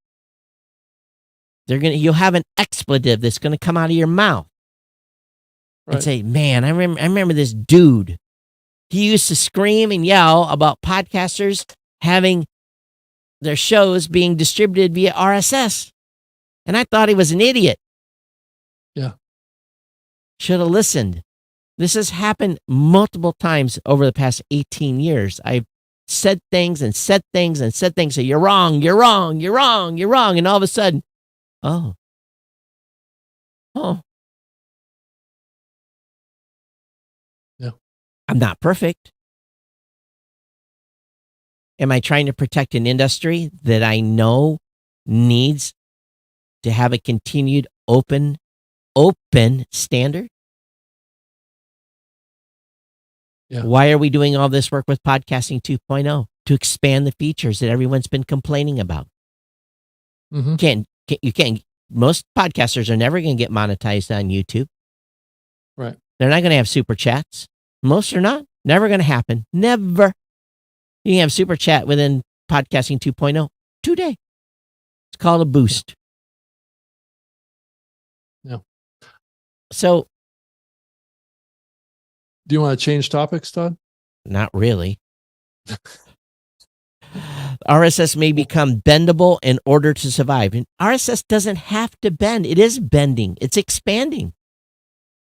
you'll have an expletive that's going to come out of your mouth and say, man, I remember this dude. He used to scream and yell about podcasters having their shows being distributed via RSS. And I thought he was an idiot. Yeah. Should have listened. This has happened multiple times over the past 18 years. I've said things and said things and said things. So you're wrong, you're wrong, you're wrong, you're wrong. And all of a sudden, oh. Yeah. I'm not perfect. Am I trying to protect an industry that I know needs to have a continued open standard? Yeah. Why are we doing all this work with Podcasting 2.0? To expand the features that everyone's been complaining about. Mhm. Most podcasters are never going to get monetized on YouTube. Right. They're not going to have super chats. Most are not. Never going to happen. Never. You can have super chat within Podcasting 2.0 today. It's called a boost. Yeah. So, Do you want to change topics, Todd? not really. RSS may become bendable in order to survive. And RSS doesn't have to bend. It is bending. It's expanding.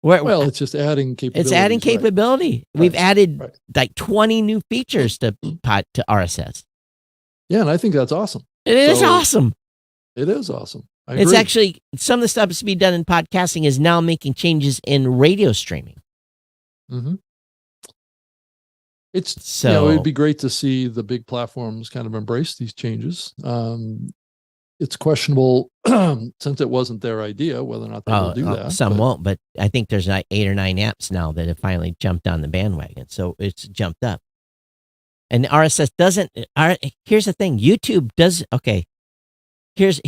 Well, it's just adding capability. It's adding capability. Right. We've added Right. like 20 new features to RSS. Yeah, and I think that's awesome. It is So- awesome. It is awesome. I It's agree. actually, some of the stuff that's to be done in podcasting is now making changes in radio streaming. Mhm. It's So- it'd be great to see the big platforms kind of embrace these changes. It's questionable since it wasn't their idea whether or not they will do that. Some but- won't, but I think there's like 8 or 9 apps now that have finally jumped on the bandwagon. So it's jumped up. And RSS doesn't. Here's the thing: YouTube does. Okay, here's.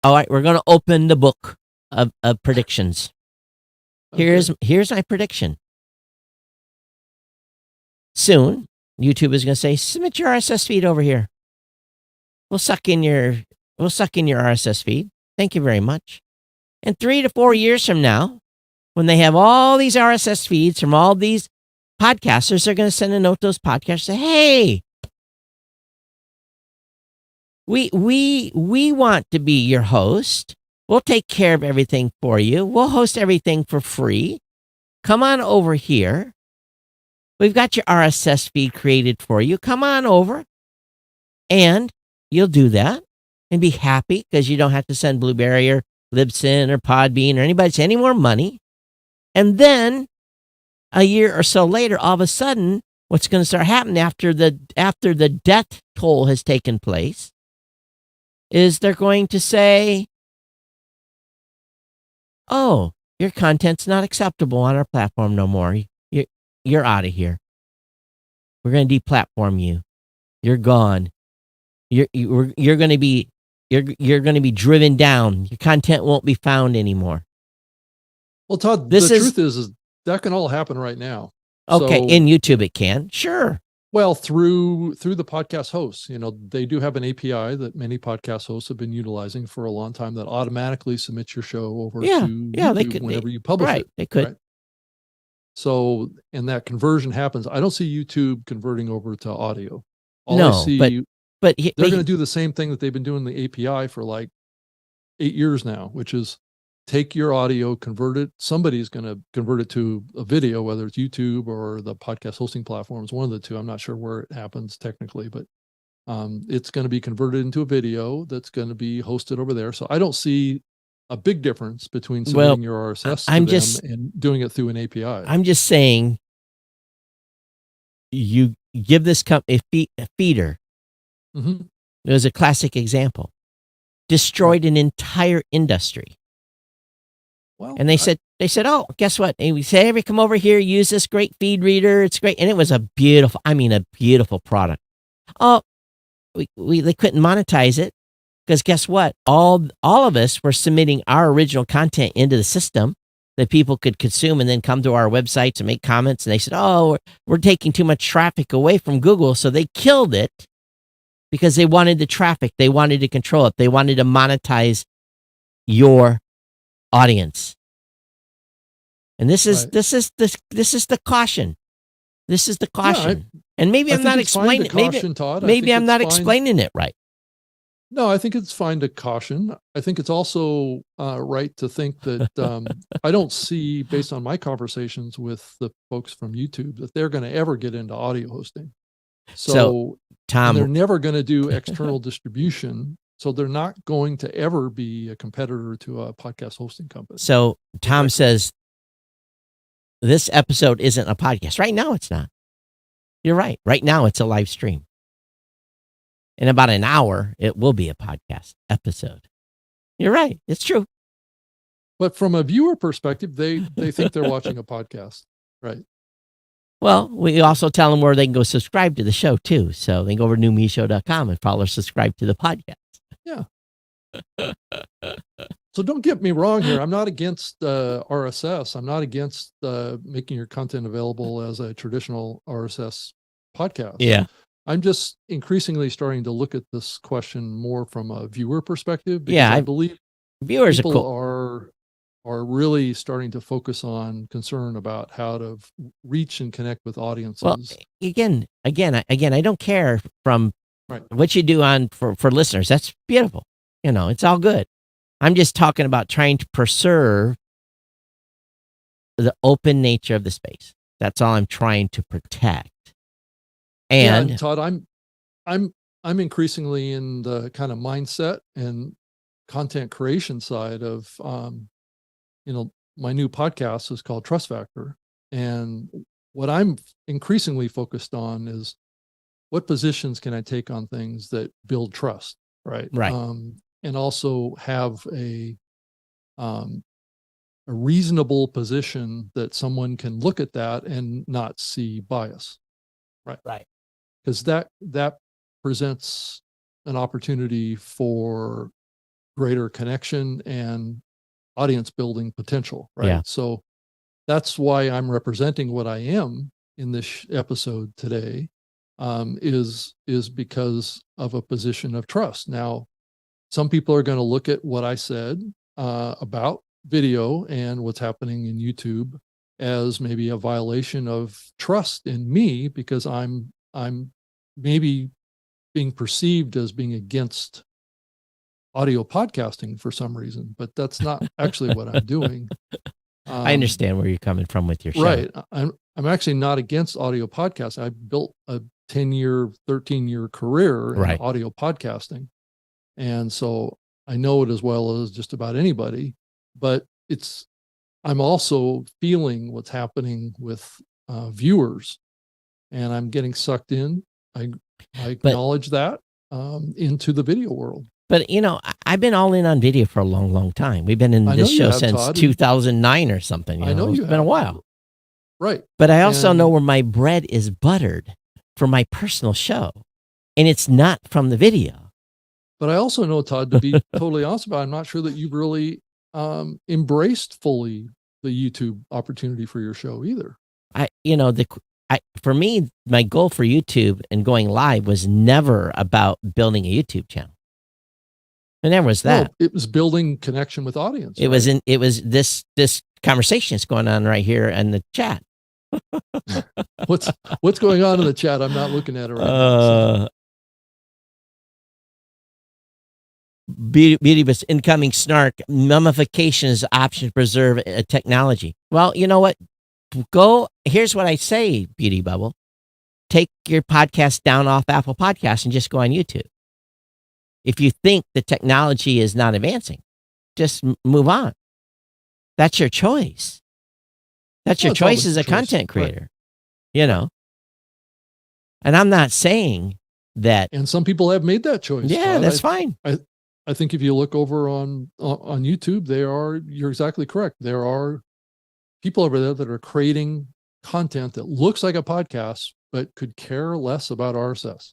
All right, we're going to open the book of predictions. Here's my prediction. Soon, YouTube is going to say, submit your RSS feed over here. We'll suck in your RSS feed. Thank you very much. And 3 to 4 years from now, when they have all these RSS feeds from all these podcasters, they're going to send a note to those podcasters, say, hey, we want to be your host. We'll take care of everything for you. We'll host everything for free. Come on over here. We've got your RSS feed created for you. Come on over. And you'll do that and be happy because you don't have to send Blueberry or Libsyn or Podbean or anybody any more money. And then a year or so later, all of a sudden, what's going to start happening after the death toll has taken place is they're going to say, oh, your content's not acceptable on our platform no more. You're out of here. We're going to deplatform you. You're gone. You're going to be driven down. Your content won't be found anymore. Well, Todd, This the is- truth is that can all happen right now. Okay, So- in YouTube it can. Sure. Well, through the podcast hosts, they do have an API that many podcast hosts have been utilizing for a long time that automatically submits your show over to Yeah, YouTube they could- whenever you publish Right. it. They could. Right. So, and that conversion happens. I don't see YouTube converting over to audio. All I No, see, but they're going to do the same thing that they've been doing the API for like 8 years now, which is take your audio, convert it. Somebody's going to convert it to a video, whether it's YouTube or the podcast hosting platforms, one of the two. I'm not sure where it happens technically, but it's going to be converted into a video that's going to be hosted over there. So I don't see a big difference between submitting your RSS I'm to them just- and doing it through an API. I'm just saying, you give this company a feeder. Mhm. It was a classic example. Destroyed an entire industry. Well, And they said, oh, guess what? And we say, hey, come over here, use this great feed reader. It's great. And it was a beautiful product. Oh, they couldn't monetize it because guess what? All of us were submitting our original content into the system that people could consume and then come to our websites and make comments. And they said, oh, we're taking too much traffic away from Google. So they killed it because they wanted the traffic. They wanted to control it. They wanted to monetize your audience. And this is Right. this is the caution. This is the Yeah, caution. And maybe I I'm think not it's fine to explaining caution, Todd. I maybe think I'm it's not fine- explaining it right. No, I think it's fine to caution. I think it's also right to think that I don't see, based on my conversations with the folks from YouTube, that they're going to ever get into audio hosting. So and they're Tom, never going to do external distribution. So they're not going to ever be a competitor to a podcast hosting company. so Tom says this episode isn't a podcast. Right now it's not. You're right. Right now it's a live stream. In about an hour, it will be a podcast episode. You're right. It's true. But from a viewer perspective, they think they're watching a podcast, right? Well, we also tell them where they can go subscribe to the show too. So they can go over to newmeshow.com and follow or subscribe to the podcast. Yeah. So don't get me wrong here. I'm not against RSS. I'm not against making your content available as a traditional RSS podcast. Yeah. I'm just increasingly starting to look at this question more from a viewer perspective. Because Yeah, I believe viewers are people cool. are really starting to focus on concern about how to reach and connect with audiences. Well, again, I don't care from Right. what you do on for listeners. That's beautiful. It's all good. I'm just talking about trying to preserve the open nature of the space. That's all I'm trying to protect. And Todd, I'm increasingly in the kind of mindset and content creation side of my new podcast is called Trust Factor. And what I'm increasingly focused on is what positions can I take on things that build trust, right? Right. And also have a reasonable position that someone can look at that and not see bias, right? Right. Because that presents an opportunity for greater connection and audience building potential, right? Yeah. So that's why I'm representing what I am in this episode today, is because of a position of trust. Now, some people are going to look at what I said about video and what's happening in YouTube as maybe a violation of trust in me because I'm maybe being perceived as being against audio podcasting for some reason, but that's not actually what I'm doing. I understand where you're coming from with your show. Right. I'm actually not against audio podcasting. I built a 10-year, 13-year career in audio podcasting. And so I know it as well as just about anybody, but I'm also feeling what's happening with viewers, and I'm getting sucked in. I acknowledge that into the video world. But I've been all in on video for a long, long time. We've been in this show since Todd, 2009 or something. I know it's been a while, right? But I also know where my bread is buttered for my personal show, and it's not from the video. But I also know, Todd, to be totally honest about it, I'm not sure that you've really embraced fully the YouTube opportunity for your show either. For me, my goal for YouTube and going live was never about building a YouTube channel. It never was that. No, it was building connection with audience. It was this conversation is going on right here in the chat. What's going on in the chat? I'm not looking at it right now. Beauty was incoming snark. Mummification is an option to preserve technology. Well, you know what? Here's what I say, Beauty Bubble. Take your podcast down off Apple Podcasts and just go on YouTube. If you think the technology is not advancing, just move on. That's your choice. That's your choice as a content creator, And I'm not saying that. And some people have made that choice. Yeah, that's fine. I think if you look over on YouTube, you're exactly correct. There are people over there that are creating content that looks like a podcast, but could care less about RSS.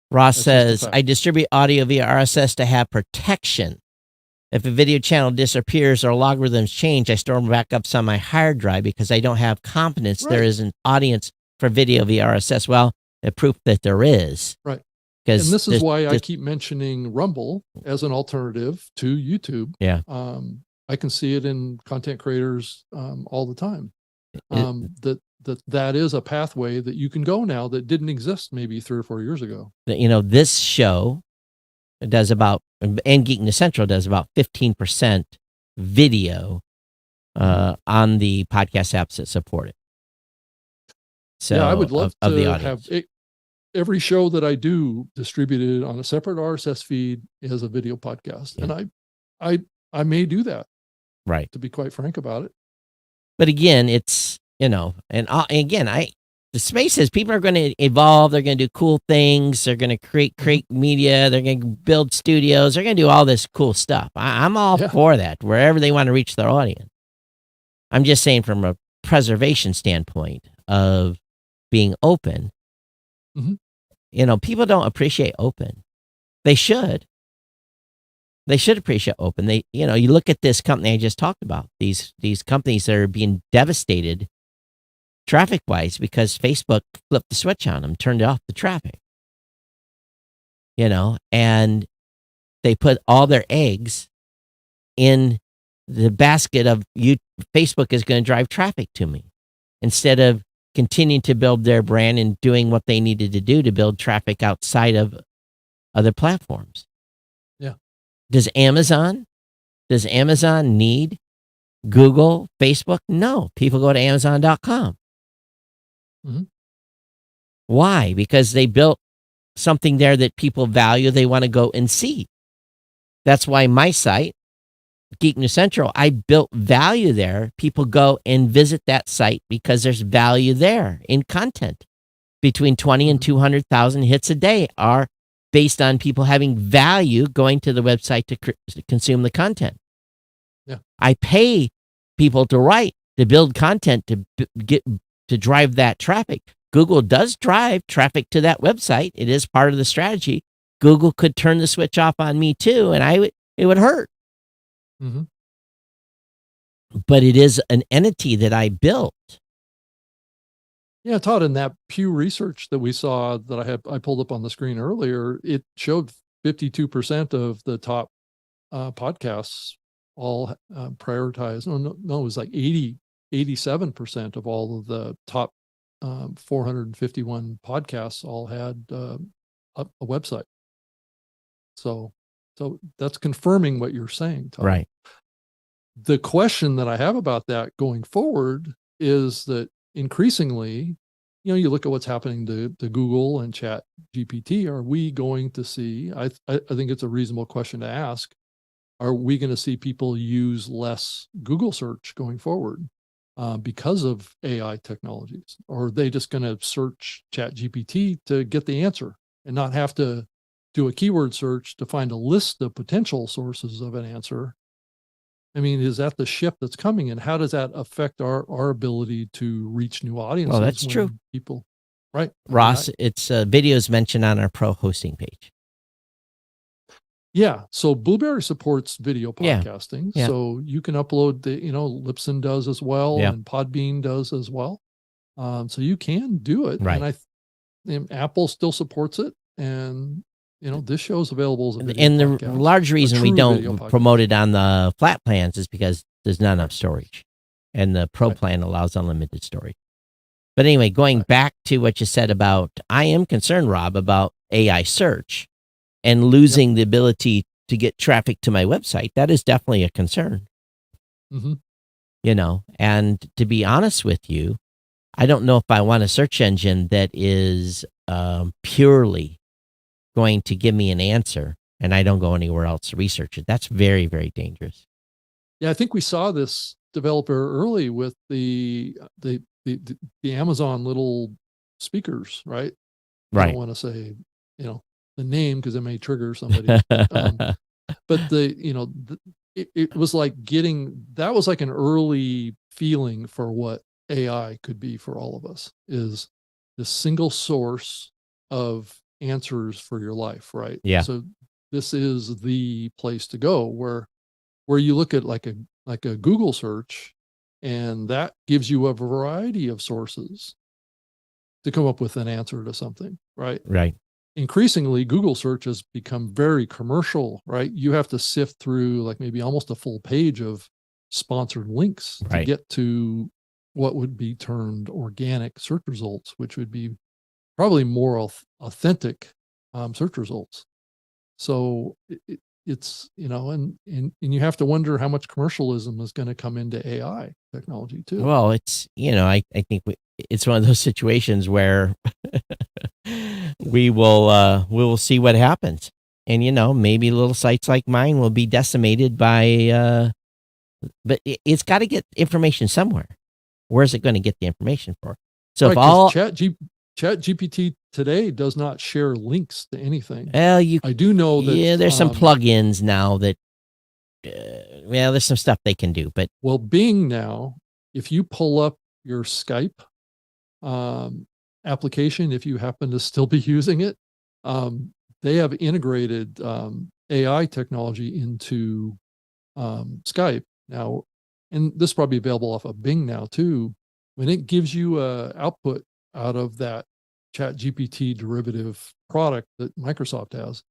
Ross says, I distribute audio via RSS to have protection. If a video channel disappears or logarithms change, I store backups on my hard drive because I don't have confidence there is an audience for video via RSS. Well, the proof that there is. Right. And this is why I keep mentioning Rumble as an alternative to YouTube. Yeah. I can see it in content creators all the time. That is a pathway that you can go now that didn't exist maybe 3 or 4 years ago. This show does about, and Geek News Central does about 15% video on the podcast apps that support it. So yeah, I would love to have every show that I do distributed on a separate RSS feed as a video podcast. Yeah. And I may do that. Right. To be quite frank about it. But again, it's, and again, the the space is people are going to evolve. They're going to do cool things. They're going to create media. They're going to build studios. They're going to do all this cool stuff. I'm all for that, wherever they want to reach their audience. I'm just saying from a preservation standpoint of being open, people don't appreciate open. They should. They should appreciate open. You look at this company I just talked about, these companies that are being devastated traffic-wise because Facebook flipped the switch on them, turned off the traffic. And they put all their eggs in the basket of Facebook is going to drive traffic to me instead of continuing to build their brand and doing what they needed to do to build traffic outside of other platforms. Yeah. Does Amazon need Google, Facebook? No. People go to Amazon.com. Why? Because they built something there that people value. They want to go and see. That's why my site, Geek News Central, I built value there. People go and visit that site because there's value there in content. Between 20 and 200,000 hits a day are based on people having value going to the website to consume the content. Yeah. I pay people to write, to build content, to drive that traffic. Google does drive traffic to that website. It is part of the strategy. Google could turn the switch off on me too, and it would hurt. But it is an entity that I built. Yeah, Todd, in that Pew research that we saw that I pulled up on the screen earlier, it showed 52% of the top podcasts all prioritized. No, it was like 87% of all of the top 451 podcasts all had a website. So that's confirming what you're saying, Todd. Right. The question that I have about that going forward is that increasingly, you look at what's happening to Google and Chat GPT. Are we going to see, I think it's a reasonable question to ask, are we going to see people use less Google search going forward because of AI technologies? Or are they just going to search Chat GPT to get the answer and not have to do a keyword search to find a list of potential sources of an answer? I mean, is that the shift that's coming, and how does that affect our ability to reach new audiences? Well, that's true. People, right? Ross, it's videos mentioned on our pro hosting page. Yeah. So Blueberry supports video podcasting. Yeah. So you can upload Libsyn does as well, and Podbean does as well. So you can do it. Right. And Apple still supports it. And this show is available as a video and the podcast, large reason we don't promote it on the flat plans is because there's not enough storage, and the pro plan allows unlimited storage. But anyway, going back to what you said about, I am concerned, Rob, about AI search and losing the ability to get traffic to my website. That is definitely a concern. And to be honest with you, I don't know if I want a search engine that is purely going to give me an answer and I don't go anywhere else to research it. That's very, very dangerous. Yeah, I think we saw this developer early with the Amazon little speakers, right? I don't want to say, the name because it may trigger somebody. But it was like that was like an early feeling for what AI could be for all of us, is the single source of answers for your life, right? Yeah. So this is the place to go where you look at like a Google search, and that gives you a variety of sources to come up with an answer to something, right? Right. Increasingly, Google search has become very commercial, right? You have to sift through like maybe almost a full page of sponsored links to get to what would be termed organic search results, which would be probably more authentic search results. So it's, and you have to wonder how much commercialism is going to come into AI technology too. Well, it's, I think it's one of those situations where we will see what happens. And, maybe little sites like mine will be decimated by, but it's got to get information somewhere. Where's it going to get the information for? So Right, if all, 'cause Chat GPT today does not share links to anything. well, I do know that. yeah, there's some plugins now that, well, there's some stuff they can do, but Well, Bing now, if you pull up your Skype application, if you happen to still be using it, they have integrated AI technology into Skype now, and this is probably available off of Bing now too. When it gives you a output out of that Chat GPT derivative product that Microsoft has,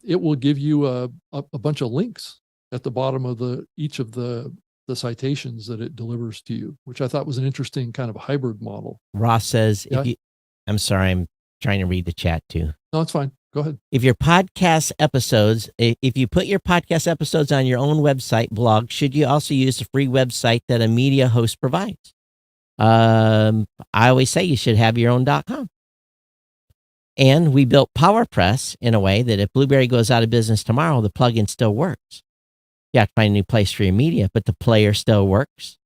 it will give you a bunch of links at the bottom of each of the citations that it delivers to you, which I thought was an interesting kind of hybrid model. Ross says, Yeah. I'm sorry, I'm trying to read the chat too. No, it's fine. Go ahead. If your podcast episodes, if you put your podcast episodes on your own website blog, should you also use the free website that a media host provides? I always say you should have your own .com. And we built PowerPress in a way that if Blueberry goes out of business tomorrow, the plugin still works. You have to find a new place for your media, but the player still works.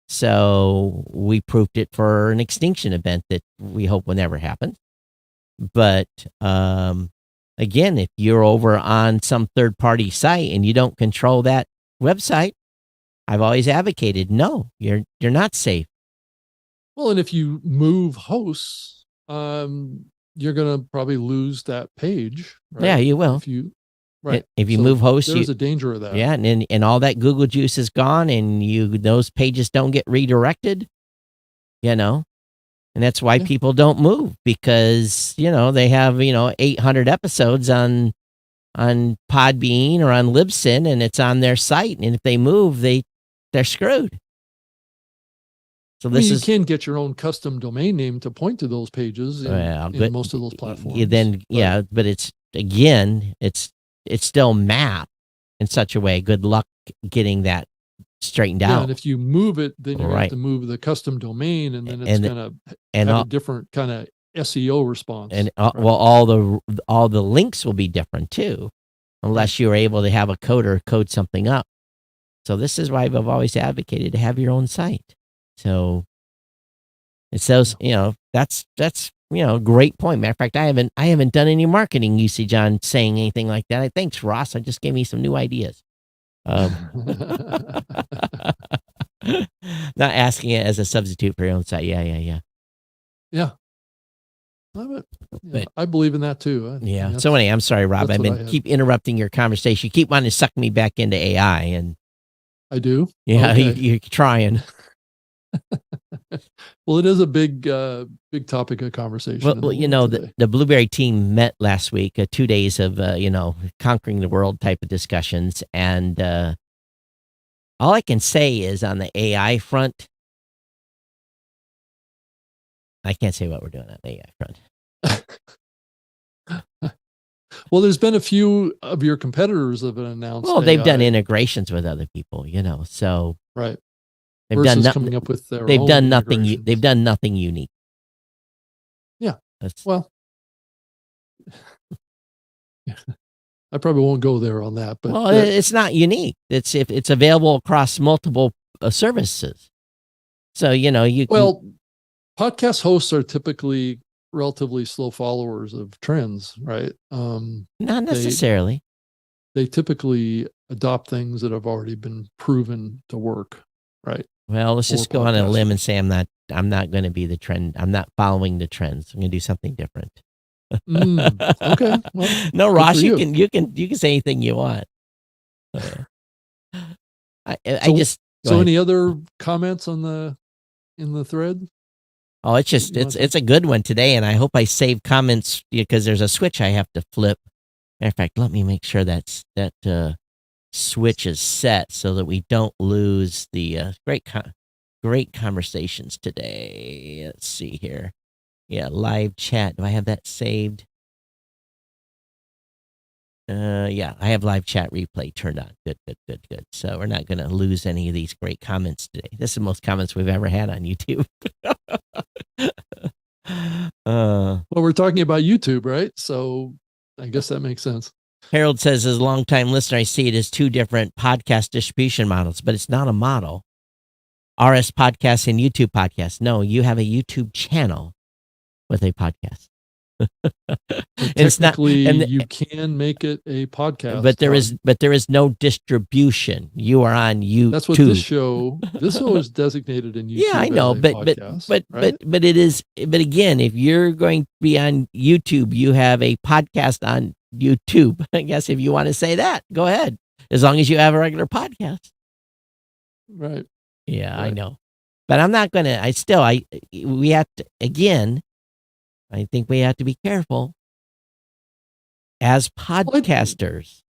So we proofed it for an extinction event that we hope will never happen. But again, if you're over on some third-party site and you don't control that website, I've always advocated, no, you're not safe. Well, and if you move hosts, you're going to probably lose that page. Right? Yeah, you will. If you So move hosts, there's a danger of that. Yeah, and all that Google juice is gone, and those pages don't get redirected. And that's why people don't move, because they have 800 episodes on Podbean or on Libsyn, and it's on their site, and if they move, they're screwed. So you can get your own custom domain name to point to those pages in most of those platforms. But it's still mapped in such a way. Good luck getting that straightened out. And if you move it, then you have to move the custom domain, and then it's going to have a different kind of SEO response. And all the links will be different too, unless you're able to have a coder code something up. So this is why I've always advocated to have your own site. So it's those, that's great point. Matter of fact, I haven't done any marketing usage on saying anything like that. Thanks, Ross. I just gave me some new ideas. Not asking it as a substitute for your own site. Yeah. I believe in that too. So anyway, I'm sorry, Rob. I've been keep interrupting your conversation. You keep wanting to suck me back into AI, and I do. Yeah, okay. You're trying. Well, it is a big topic of conversation. Well, the Blueberry team met last week, 2 days of, conquering the world type of discussions. And all I can say is on the AI front, I can't say what we're doing on the AI front. Well, there's been a few of your competitors that have announced. Well, they've done integrations with other people, so. Right. They've done coming up with their they've own done nothing. integrations. They've done nothing unique. Yeah. Well, I probably won't go there on that, but it's not unique. It's if it's available across multiple services. So podcast hosts are typically relatively slow followers of trends, right? Not necessarily. They typically adopt things that have already been proven to work, right? Well, let's just go on a limb and say I'm not going to be the trend. I'm not following the trends. I'm going to do something different. Okay. Well, no, Ross, you can say anything you want. Any other comments in the thread? Oh, it's a good one today, and I hope I save comments because there's a switch I have to flip. Matter of fact, let me make sure that switch is set so that we don't lose the great conversations today. Let's see here. Yeah, live chat. Do I have that saved? Yeah, I have live chat replay turned on. Good. So we're not going to lose any of these great comments today. This is the most comments we've ever had on YouTube. Well, we're talking about YouTube, right? So I guess that makes sense. Harold says, as a longtime listener, I see it as two different podcast distribution models, but it's not a model. RS podcast and YouTube podcast. No, you have a YouTube channel with a podcast. It's not, Technically, and you can make it a podcast, but there Todd. is no distribution. You are on YouTube. That's what this show is designated in YouTube. Yeah, I know, as a but podcast, right? but it is. But again, if you're going to be on YouTube, you have a podcast on YouTube. I guess if you want to say that, go ahead. As long as you have a regular podcast. Right. Yeah, I Right. know. But I'm not gonna. We have to again. I think we have to be careful as podcasters,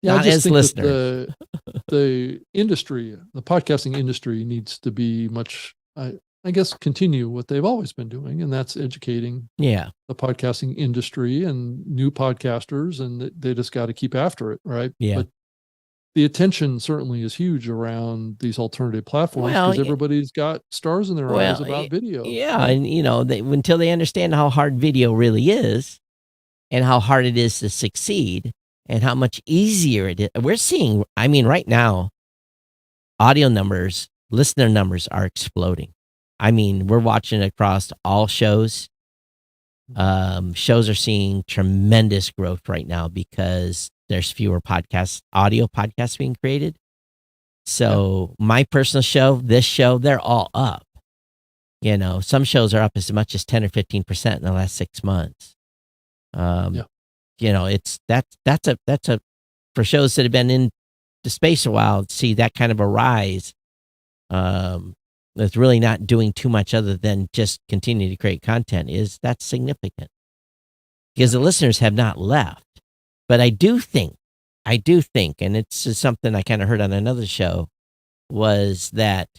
Yeah, I not just as think listeners. that the industry, the podcasting industry, needs to be much, I guess, continue what they've always been doing, and that's educating Yeah, the podcasting industry and new podcasters, and they just got to keep after it, right? Yeah. But the attention certainly is huge around these alternative platforms Well, because everybody's got stars in their eyes about video. Yeah, right? and until they understand how hard video really is, and how hard it is to succeed, and how much easier it is. We're seeing. I mean, right now, audio numbers, listener numbers are exploding. I mean, we're watching across all shows. Shows are seeing tremendous growth right now because there's fewer audio podcasts being created. So my personal show, this show, they're all up. Some shows are up as much as 10 or 15% in the last 6 months. It's that's a for shows that have been in the space a while, to see that kind of a rise. That's really not doing too much other than just continuing to create content. That's significant because the listeners have not left. But I do think, and it's just something I kind of heard on another show, was that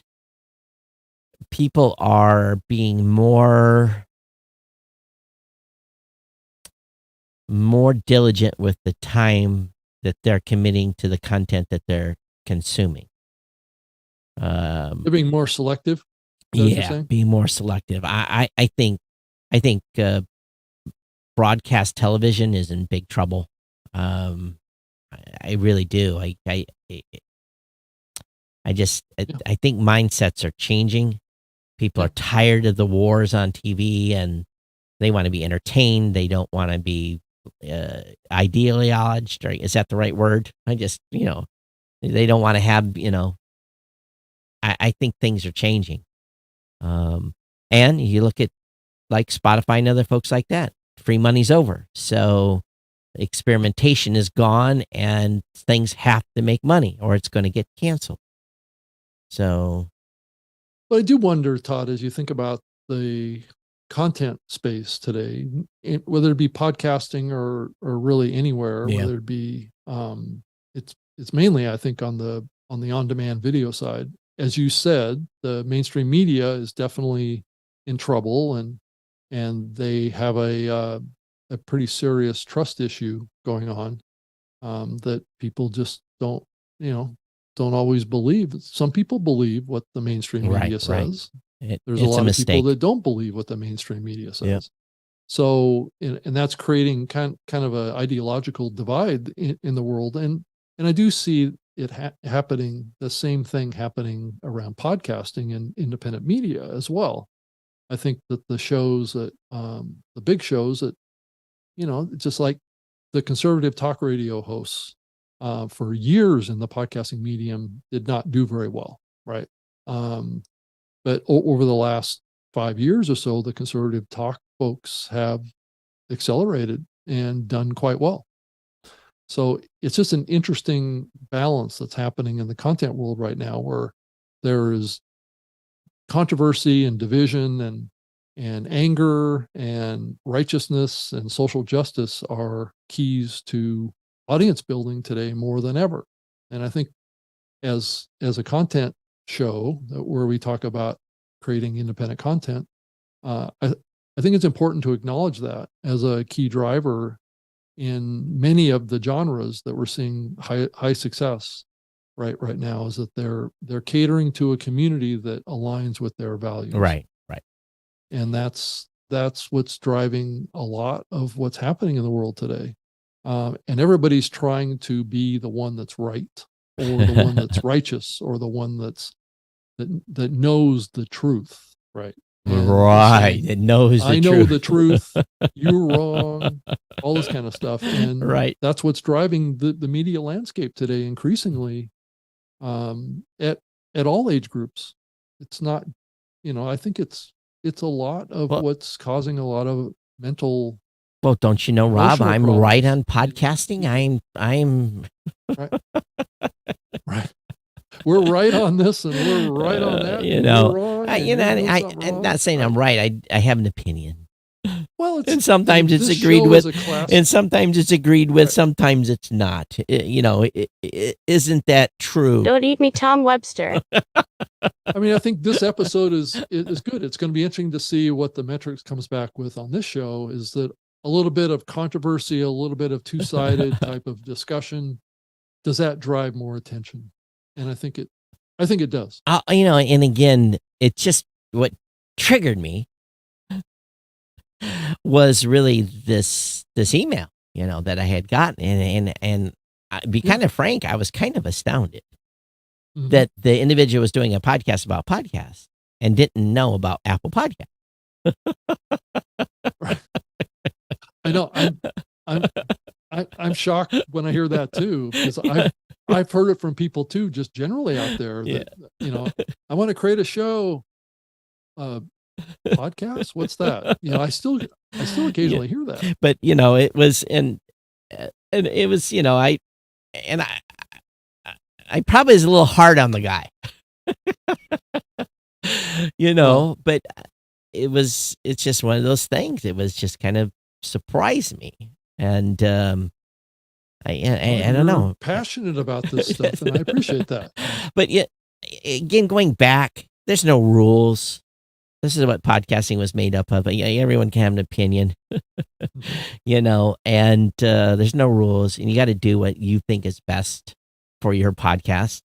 people are being more diligent with the time that they're committing to the content that they're consuming. They're being more selective. Is that what you're Yeah, saying? be more selective. I think broadcast television is in big trouble. I really do. I think mindsets are changing. People are tired of the wars on TV, and they want to be entertained. They don't want to be ideologized. Right? Is that the right word? They don't want to have. I think things are changing. And you look at like Spotify and other folks like that. Free money's over, so experimentation is gone, and things have to make money, or it's going to get canceled. So, But I do wonder, Todd, as you think about the content space today, whether it be podcasting or really anywhere, Yeah. whether it be, it's mainly, I think, on the on-demand video side. As you said, the mainstream media is definitely in trouble, and they have a pretty serious trust issue going on, that people just don't always believe. Some people believe what the mainstream Right, media right. says. There's it's a lot of mistake. people that don't believe what the mainstream media says. Yep. So, and that's creating kind of a ideological divide in the world. And I do see it happening, the same thing happening around podcasting and independent media as well. I think that the shows that, the big shows that, just like the conservative talk radio hosts, for years in the podcasting medium did not do very well, right? But over the last 5 years or so, the conservative talk folks have accelerated and done quite well. So it's just an interesting balance that's happening in the content world right now, where there is controversy and division and anger and righteousness and social justice are keys to audience building today more than ever. And I think as a content show where we talk about creating independent content, I think it's important to acknowledge that as a key driver in many of the genres that we're seeing high success right now, is that they're catering to a community that aligns with their values. Right. And that's what's driving a lot of what's happening in the world today. And everybody's trying to be the one that's right, or the one that's righteous, or the one that's that knows the truth, right? And Right. It knows the I know truth. the truth. You're wrong. All this kind of stuff, and Right. that's what's driving the media landscape today, increasingly, at all age groups. It's not, I think it's a lot of Well- what's causing a lot of mental. Well, don't you know, Rob, Emotional I'm right problems. on podcasting. I'm Right. We're right on this, and we're right on that. you and know, you're wrong, I, and you know, you're doing I, something I'm wrong. not saying I'm right. I have an opinion. Well, And sometimes it's this agreed show with, is a class- and sometimes it's agreed with, Right. sometimes it's not. Isn't that true? Don't eat me, Tom Webster. I mean, I think this episode is good. It's going to be interesting to see what the metrics comes back with on this show. Is that a little bit of controversy, a little bit of two-sided type of discussion? Does that drive more attention? And I think it does. And again, it just what triggered me was really this email, that I had gotten, and be kind of frank, I was kind of astounded Mhm. that the individual was doing a podcast about podcasts and didn't know about Apple Podcasts. I know. I'm shocked when I hear that too, because I've heard it from people too, just generally out there that, I want to create a show, podcast. What's that? I still occasionally hear that. But it was, and it was, I probably was a little hard on the guy, but it's just one of those things. It was just kind of surprised me. And, I don't know. You're passionate about this stuff, and I appreciate that. But yet, again, going back, there's no rules. This is what podcasting was made up of. Everyone can have an opinion, and there's no rules, and you got to do what you think is best for your podcast.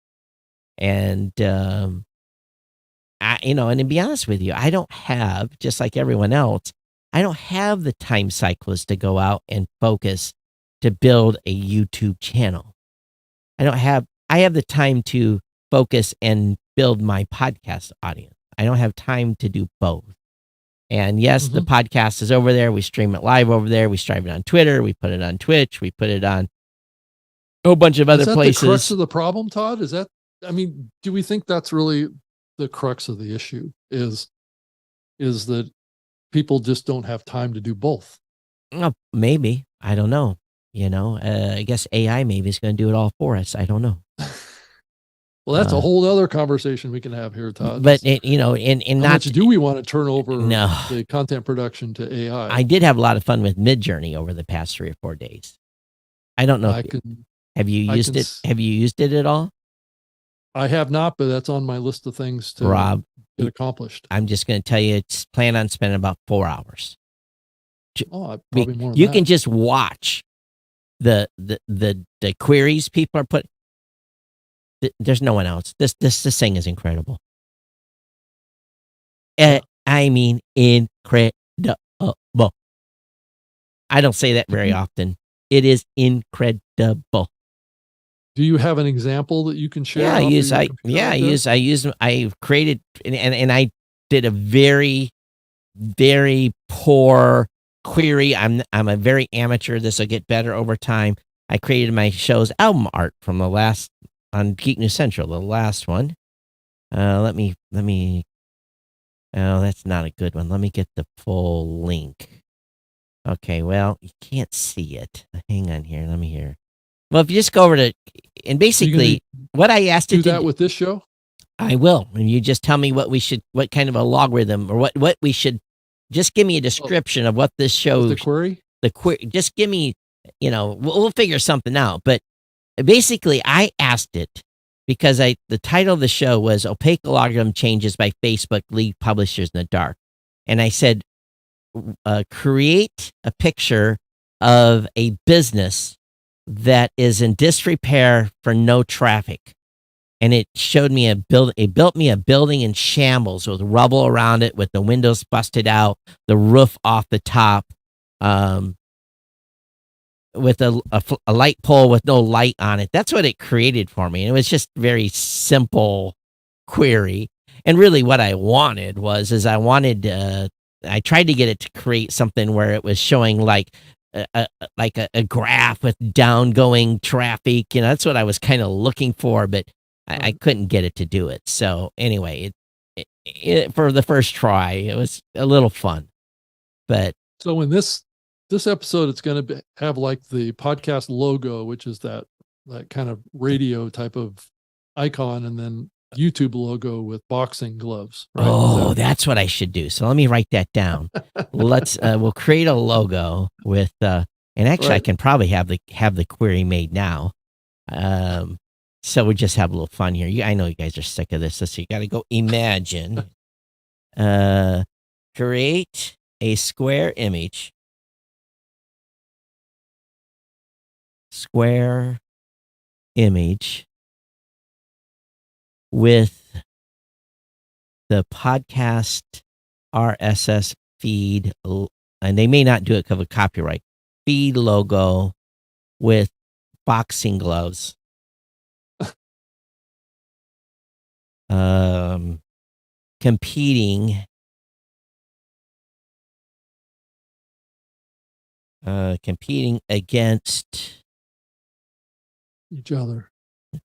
And, and to be honest with you, I don't have, just like everyone else, I don't have the time cycles to go out and focus to build a YouTube channel. I have the time to focus and build my podcast audience. I don't have time to do both. And yes, the podcast is over there. We stream it live over there. We stream it on Twitter. We put it on Twitch. We put it on a whole bunch of other places. The crux of the problem, Todd? Do we think that's really the crux of the issue? Is that people just don't have time to do both? Maybe. I don't know. I guess AI maybe is going to do it all for us. I don't know. Well, that's a whole other conversation we can have here, Todd. But how not much do we want to turn over No. the content production to AI? I did have a lot of fun with Midjourney over the past 3 or 4 days. I don't know. Have you used it? Have you used it at all? I have not, but that's on my list of things to Rob, get accomplished. I'm just going to tell you, plan on spending about 4 hours. Oh, probably more. You can just watch the queries people are putting. There's no one else. This thing is incredible. I mean, incredible. I don't say that very often. It is incredible. Do you have an example that you can share? I created and I did a very, very poor query. I'm a very amateur. This will get better over time. I created my show's album art from the last on Geek News Central, the last one. Let me. Oh, that's not a good one. Let me get the full link. Okay, well, you can't see it. Hang on here. Let me hear. Well, if you just go over to, and basically what I asked it to do that with this show, I will. And you just tell me what kind of a logarithm or what we should. Just give me a description of what this shows. The query. Just give me. We'll figure something out. But basically, I asked it because the title of the show was "Opaque Logarithm Changes by Facebook Lead Publishers in the Dark," and I said, create a picture of a business that is in disrepair for no traffic. And it showed me it built me a building in shambles with rubble around it, with the windows busted out, the roof off the top, with a light pole with no light on it. That's what it created for me. And it was just very simple query. And really what I wanted I tried to get it to create something where it was showing like a graph with downgoing traffic. That's what I was kind of looking for, but I couldn't get it to do it. So anyway, for the first try, it was a little fun. But So in this episode, it's going to have like the podcast logo, which is that kind of radio type of icon, and then YouTube logo with boxing gloves. Right? Oh, that's what I should do. So let me write that down. We'll create a logo with and actually I can probably have the query made now. So we just have a little fun here. I know you guys are sick of this. So you got to go imagine. Create a square image. Square image with the podcast RSS feed, and they may not do it because of copyright, feed logo with boxing gloves. Competing against each other.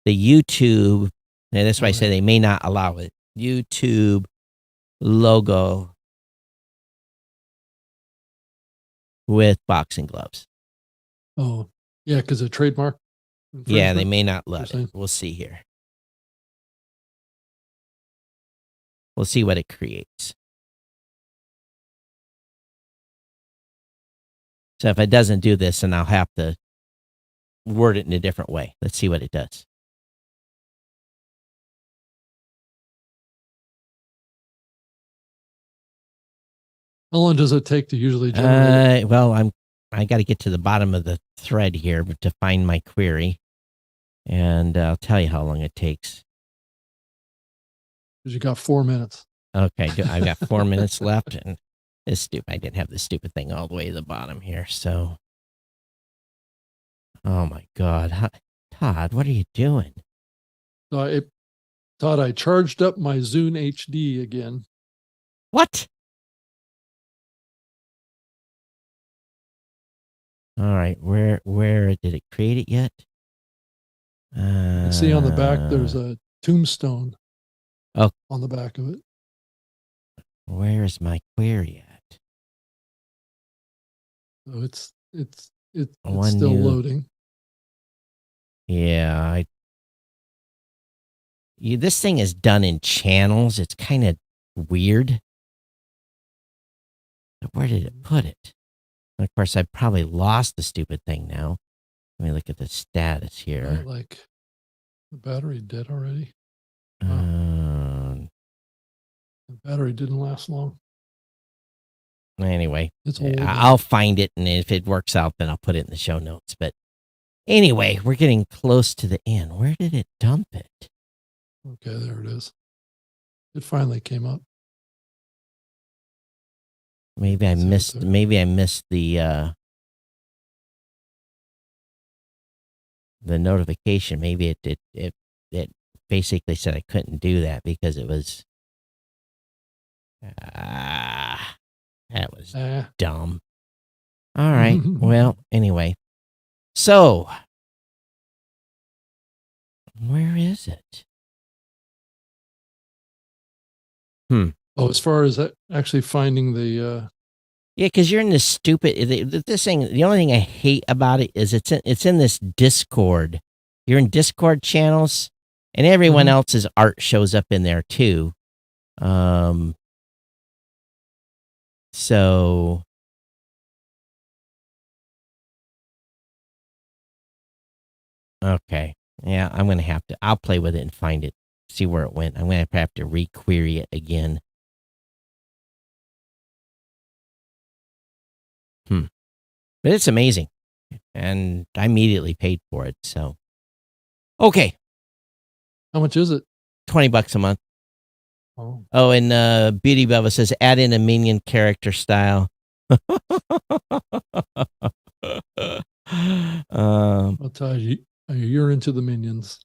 The YouTube, and that's why I say they may not allow it. YouTube logo with boxing gloves. Oh, yeah, because of trademark. Yeah, they may not let it. We'll see here. We'll see what it creates. So if it doesn't do this, then I'll have to word it in a different way. Let's see what it does. How long does it take to usually generate? Well, I got to get to the bottom of the thread here to find my query, and I'll tell you how long it takes. Because you got 4 minutes. Okay, I've got 4 minutes left, and I didn't have this stupid thing all the way to the bottom here. So, oh my God, Todd, what are you doing? So Todd, I charged up my Zune HD again. What? All right, where did it create it yet? You see on the back, there's a tombstone. Oh, on the back of it. Where's my query at? So it's still loading. Yeah, this thing is done in channels. It's kind of weird. Where did it put it? And of course, I've probably lost the stupid thing now. Let me look at the status here. Like the battery dead already. The battery didn't last long. Anyway, it's old. I'll find it, and if it works out, then I'll put it in the show notes. But anyway, we're getting close to the end. Where did it dump it? Okay, there it is. It finally came up. Maybe I missed the notification. Maybe it basically said I couldn't do that because it was that was dumb. All right. Well, anyway. So, where is it? Oh, as far as actually finding the yeah, because you're in this stupid this thing. The only thing I hate about it is it's in this Discord. You're in Discord channels, and everyone else's art shows up in there too. So okay, yeah, I'll play with it and find it, see where it went. I'm gonna have to re-query it again. But it's amazing, and I immediately paid for it. So, okay. How much is it? $20 a month. Oh, and Beauty Bubba says add in a minion character style. I'll tell you, you're into the minions.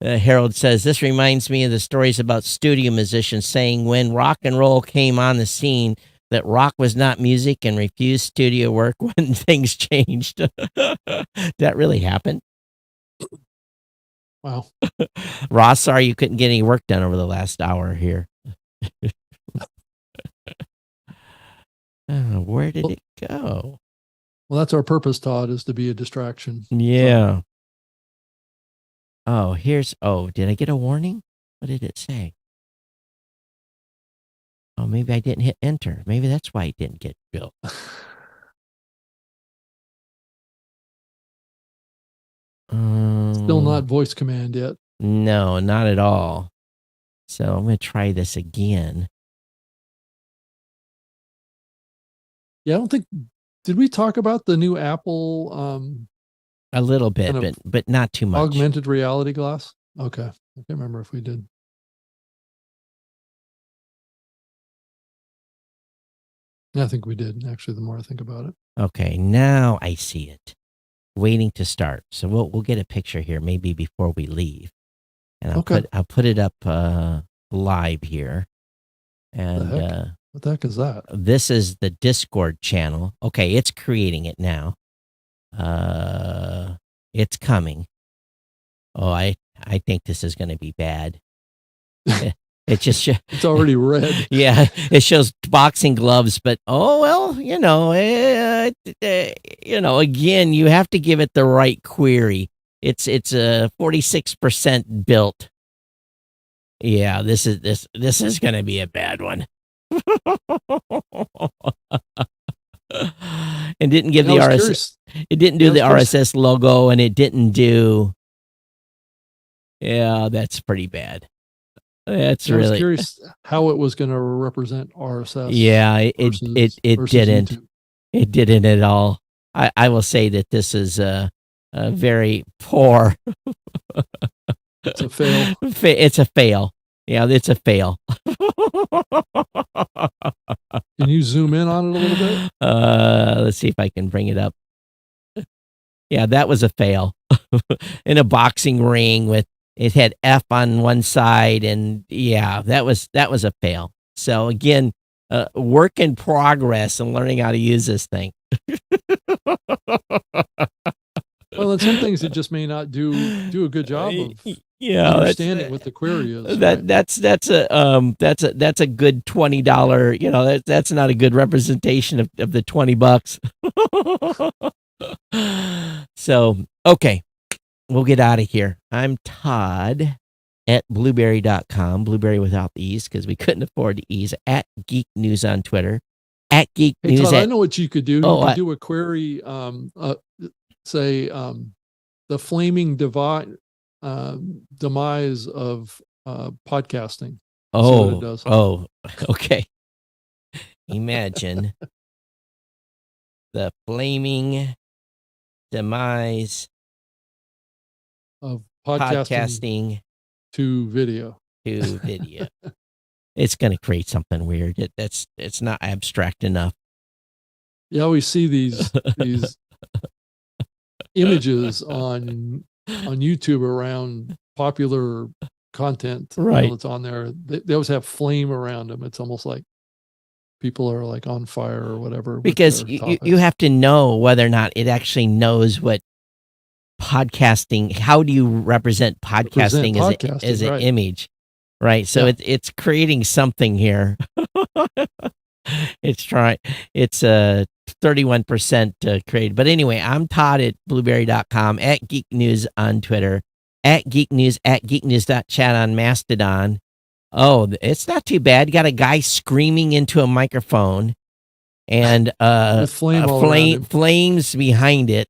Harold says, this reminds me of the stories about studio musicians saying when rock and roll came on the scene that rock was not music and refused studio work when things changed. That really happened. Wow. Ross, sorry you couldn't get any work done over the last hour here. Where did it go? Well, that's our purpose, Todd, is to be a distraction. Yeah. Oh, did I get a warning? What did it say? Oh, maybe I didn't hit enter. Maybe that's why it didn't get built. Still not voice command yet. No, not at all. So I'm going to try this again. Yeah, I don't think, did we talk about the new Apple A little bit, kind of but not too much. augmented reality glass? Okay. I can't remember if we did. Yeah, I think we did, actually, the more I think about it. Okay, now I see it. Waiting to start. So we'll get a picture here maybe before we leave. And I'll put it up live here. And what the heck is that? This is the Discord channel. Okay, it's creating it now. It's coming. Oh, I think this is going to be bad. It just it's already red. Yeah, it shows boxing gloves, but oh well, again, you have to give it the right query. It's 46% built. Yeah, this is going to be a bad one. And didn't give the RSS. It didn't do the RSS logo, and it didn't do. Yeah, that's pretty bad. That's really. I was curious how it was going to represent RSS. Yeah, it didn't. YouTube. It didn't at all. I will say that this is a very poor. It's a fail. It's a fail. Yeah, it's a fail. Can you zoom in on it a little bit? Let's see if I can bring it up. Yeah, that was a fail. In a boxing ring with it had F on one side, and yeah, that was a fail. So again, work in progress and learning how to use this thing. Well, and some things it just may not do a good job of understanding what the query is. That's a good $20. That's not a good representation of the $20. So okay, we'll get out of here. I'm Todd at blueberry.com, blueberry without the E's because we couldn't afford the E's, at Geek News on Twitter, at Geek Hey, News. Todd, I know what you could do. Oh, you could do a query, say, the flaming demise of podcasting. Oh, it does. Oh, okay. Imagine the flaming demise of podcasting to video. It's going to create something weird. It's not abstract enough. You always see these images on YouTube around popular content, right? That's on there. They always have flame around them. It's almost like people are like on fire or whatever. Because you have to know whether or not it actually knows what podcasting. How do you represent podcasting as an image, right? So it's creating something here. It's 31% created. But anyway, I'm Todd at blueberry.com, at Geek News on Twitter, at Geek News, at geeknews.chat on Mastodon. Oh, it's not too bad. You got a guy screaming into a microphone and flames behind it.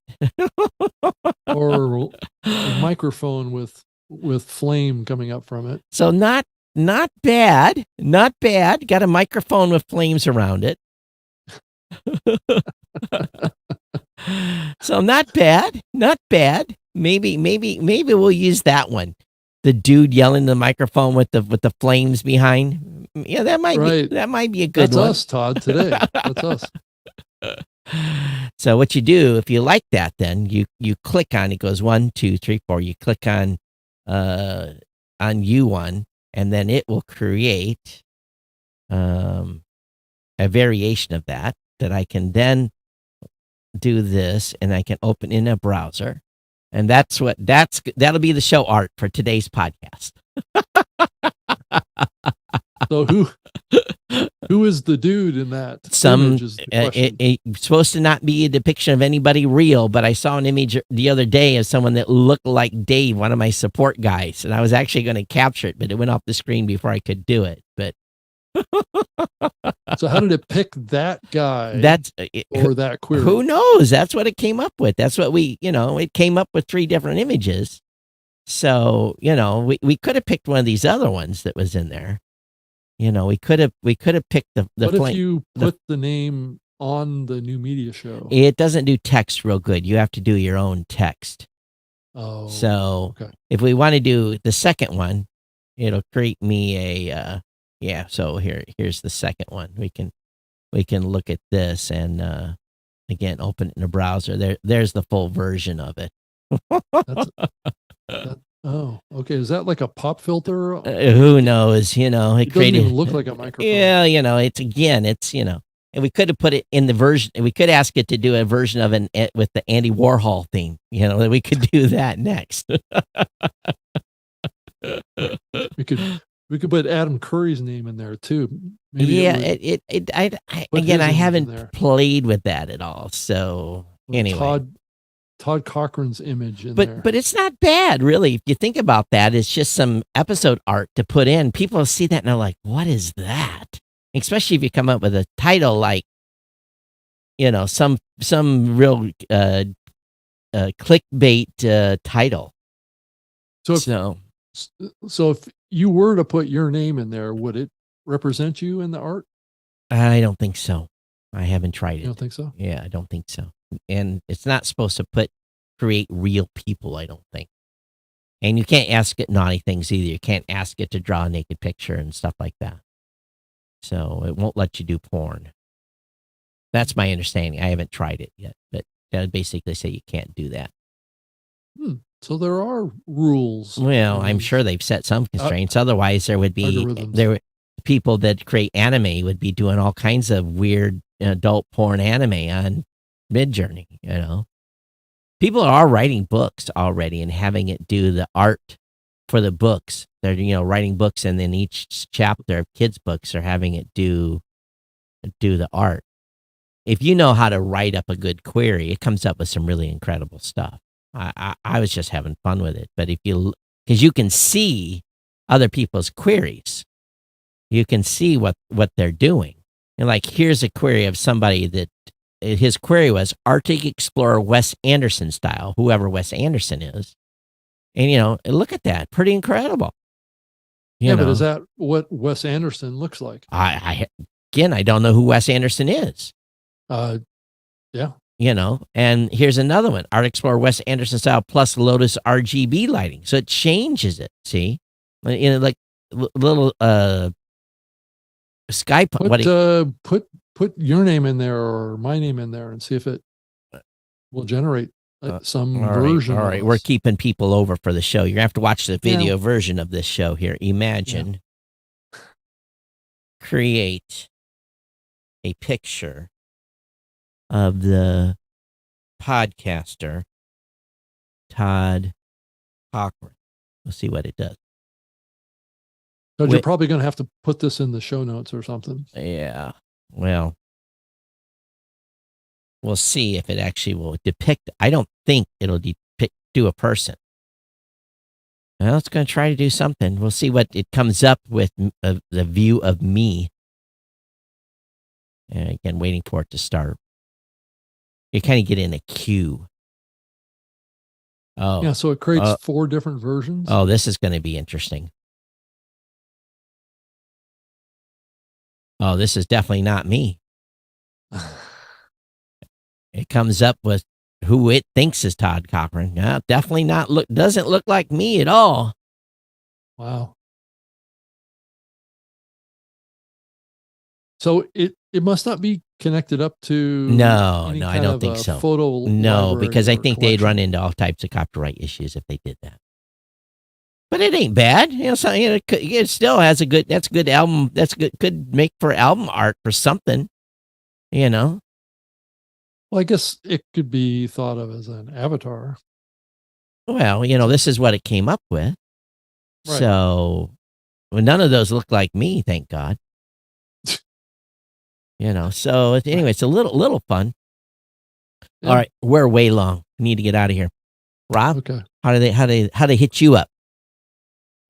Or a microphone with flame coming up from it. So not bad. Not bad. Got a microphone with flames around it. So not bad. Maybe we'll use that one. The dude yelling in the microphone with the flames behind. Yeah, that might be a good one. That's us, Todd, today. That's us. So what you do, if you like that, then you click on it. Goes 1, 2, 3, 4. You click on on U1, and then it will create a variation of that I can then do this, and I can open in a browser, and that'll be the show art for today's podcast. So who is the dude in that image is the question. It's supposed to not be a depiction of anybody real, but I saw an image the other day of someone that looked like Dave, one of my support guys, and I was actually going to capture it, but it went off the screen before I could do it. But So how did it pick that guy or that query? Who knows? That's what it came up with. That's what it came up with 3 different images. So, we could have picked one of these other ones that was in there. We could have picked the What if you put the name on the new media show? It doesn't do text real good. You have to do your own text. Oh. So okay. If we want to do the second one, it'll create me a so here's the second one. We can look at this and again open it in a browser. There's the full version of it. Oh, okay. Is that like a pop filter? Who knows? It doesn't even look like a microphone. Yeah, it's and we could have put it in the version. We could ask it to do a version of with the Andy Warhol theme. We could do that next. We could put Adam Curry's name in there too. Maybe I haven't played with that at all. So anyway. Todd Cochrane's image in there. But it's not bad, really. If you think about that, it's just some episode art to put in. People see that and they're like, what is that? Especially if you come up with a title like, some real clickbait title. So if you were to put your name in there, would it represent you in the art? I don't think so. I haven't tried it. You don't think so? Yeah, I don't think so. And it's not supposed to create real people, I don't think. And you can't ask it naughty things either. You can't ask it to draw a naked picture and stuff like that. So it won't let you do porn. That's my understanding. I haven't tried it yet, but that would basically say you can't do that. So there are rules. Well, I'm sure they've set some constraints. Otherwise, there would people that create anime would be doing all kinds of weird adult porn anime on Midjourney. People are writing books already and having it do the art for the books. They're writing books, and then each chapter of kids' books are having it do the art. If you know how to write up a good query, it comes up with some really incredible stuff. I was just having fun with it, but because you can see other people's queries, you can see what they're doing. And like, here's a query of somebody that his query was Arctic Explorer Wes Anderson style, whoever Wes Anderson is. And, look at that. Pretty incredible. But is that what Wes Anderson looks like? I don't know who Wes Anderson is. Yeah. And here's another one, Arctic Explorer Wes Anderson style plus Lotus RGB lighting. So it changes it. See, like little Skype. Put your name in there or my name in there and see if it will generate some version. All right, we're keeping people over for the show. You're gonna have to watch the video version of this show here. Imagine, create a picture of the podcaster Todd Cochrane. We'll see what it does. So you're probably going to have to put this in the show notes or something. Yeah. Well, we'll see if it actually will depict. I don't think it'll do a person. Well, it's going to try to do something. We'll see what it comes up with, the view of me. And again, waiting for it to start. You kind of get in a queue. Oh. Yeah, so it creates 4 different versions. Oh, this is going to be interesting. Oh, this is definitely not me. It comes up with who it thinks is Todd Cochrane. No, definitely not. Doesn't look like me at all. Wow. So it must not be connected up to No, I don't think so. Photo no, because I think collection. they'd run into all types of copyright issues if they did that. But it ain't bad. So, it still has that's a good album. That's good. Could make for album art for something, Well, I guess it could be thought of as an avatar. Well, this is what it came up with. Right. So, none of those look like me, thank God. So anyway, it's a little fun. Yeah. All right, we're way long. We need to get out of here. Rob, Okay. how do they hit you up?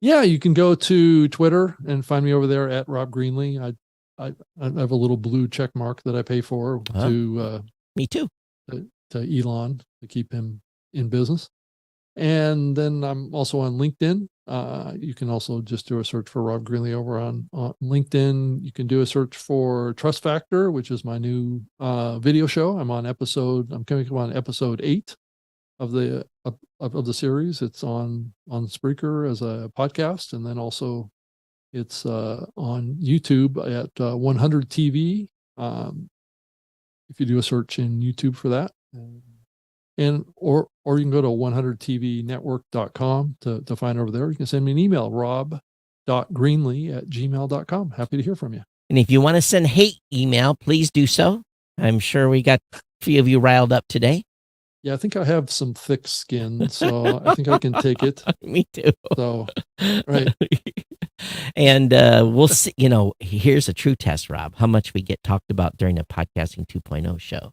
Yeah, you can go to Twitter and find me over there at Rob Greenlee. I have a little blue check mark that I pay for to Me too. to Elon to keep him in business. And then I'm also on LinkedIn. You can also just do a search for Rob Greenlee over on LinkedIn. You can do a search for Trust Factor, which is my new video show. I'm coming up on episode 8 of the series. It's on Spreaker as a podcast, and then also it's on YouTube at 100 TV. If you do a search in YouTube for that, and or you can go to 100tvnetwork.com to find over there. You can send me an email, rob.greenlee@gmail.com. Happy to hear from you. And if you want to send hate email, please do so. I'm sure we got a few of you riled up today. Yeah, I think I have some thick skin, so I think I can take it. Me too. So, right. And we'll see. Here's a true test, Rob. How much we get talked about during the Podcasting 2.0 show.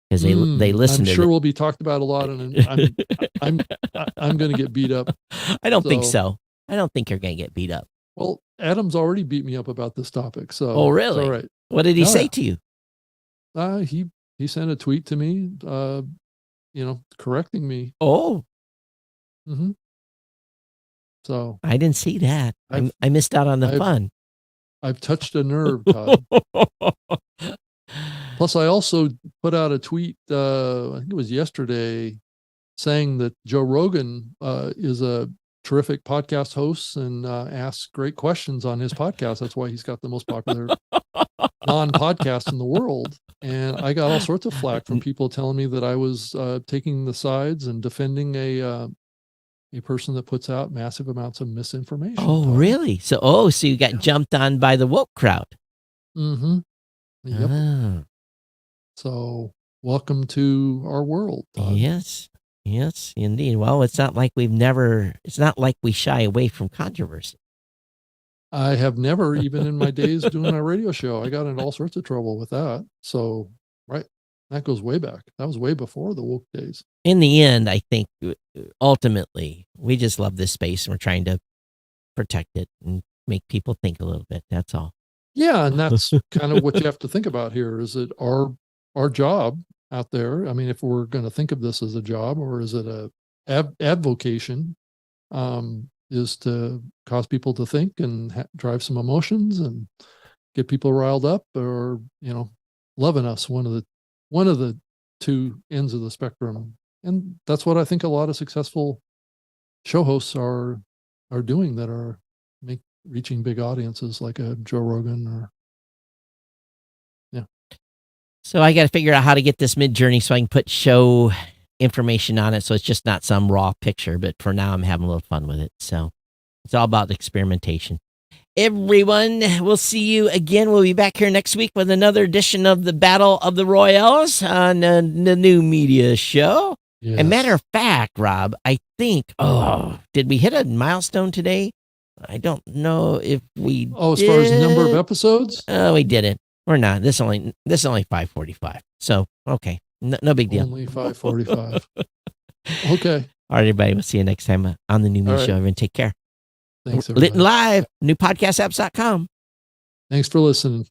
Because they listen I'm to sure we'll be talked about a lot, and I'm going to get beat up. I don't think so. I don't think you're going to get beat up. Well, Adam's already beat me up about this topic. So, oh, really? All right. What did he say to you? He sent a tweet to me, correcting me. Oh. Mm-hmm. So I didn't see that. I missed out on the fun. I've touched a nerve, Todd. Plus, I also put out a tweet, I think it was yesterday, saying that Joe Rogan is a terrific podcast host and asks great questions on his podcast. That's why he's got the most popular non-podcast in the world. And I got all sorts of flack from people telling me that I was taking the sides and defending a person that puts out massive amounts of misinformation. Oh, really? So you got jumped on by the woke crowd. Mm-hmm. Yep. Ah. So welcome to our world, Todd. Yes, indeed. Well, it's not like we shy away from controversy. I have never, even in my days doing my radio show, I got into all sorts of trouble with that. So, right. That goes way back. That was way before the woke days. In the end, I think ultimately we just love this space and we're trying to protect it and make people think a little bit. That's all. Yeah. And that's kind of what you have to think about here. Is it our job out there? I mean, if we're going to think of this as a job, or is it a advocation, is to cause people to think and drive some emotions and get people riled up, or, loving us, one of the two ends of the spectrum. And that's what I think a lot of successful show hosts are doing, that are reaching big audiences like a Joe Rogan or. So I got to figure out how to get this Midjourney so I can put show information on it, so it's just not some raw picture. But for now, I'm having a little fun with it. So it's all about experimentation. Everyone, we'll see you again. We'll be back here next week with another edition of the Battle of the Royales on the new media show. Yes. And matter of fact, Rob, I think, did we hit a milestone today? I don't know if we as far as number of episodes? We didn't. We're not. This is only 5:45. So, okay. No big deal. Only 5:45. Okay. All right, everybody. We'll see you next time on the new media show. Everyone take care. Thanks, everybody. Lit and live, newpodcastapps.com. Thanks for listening.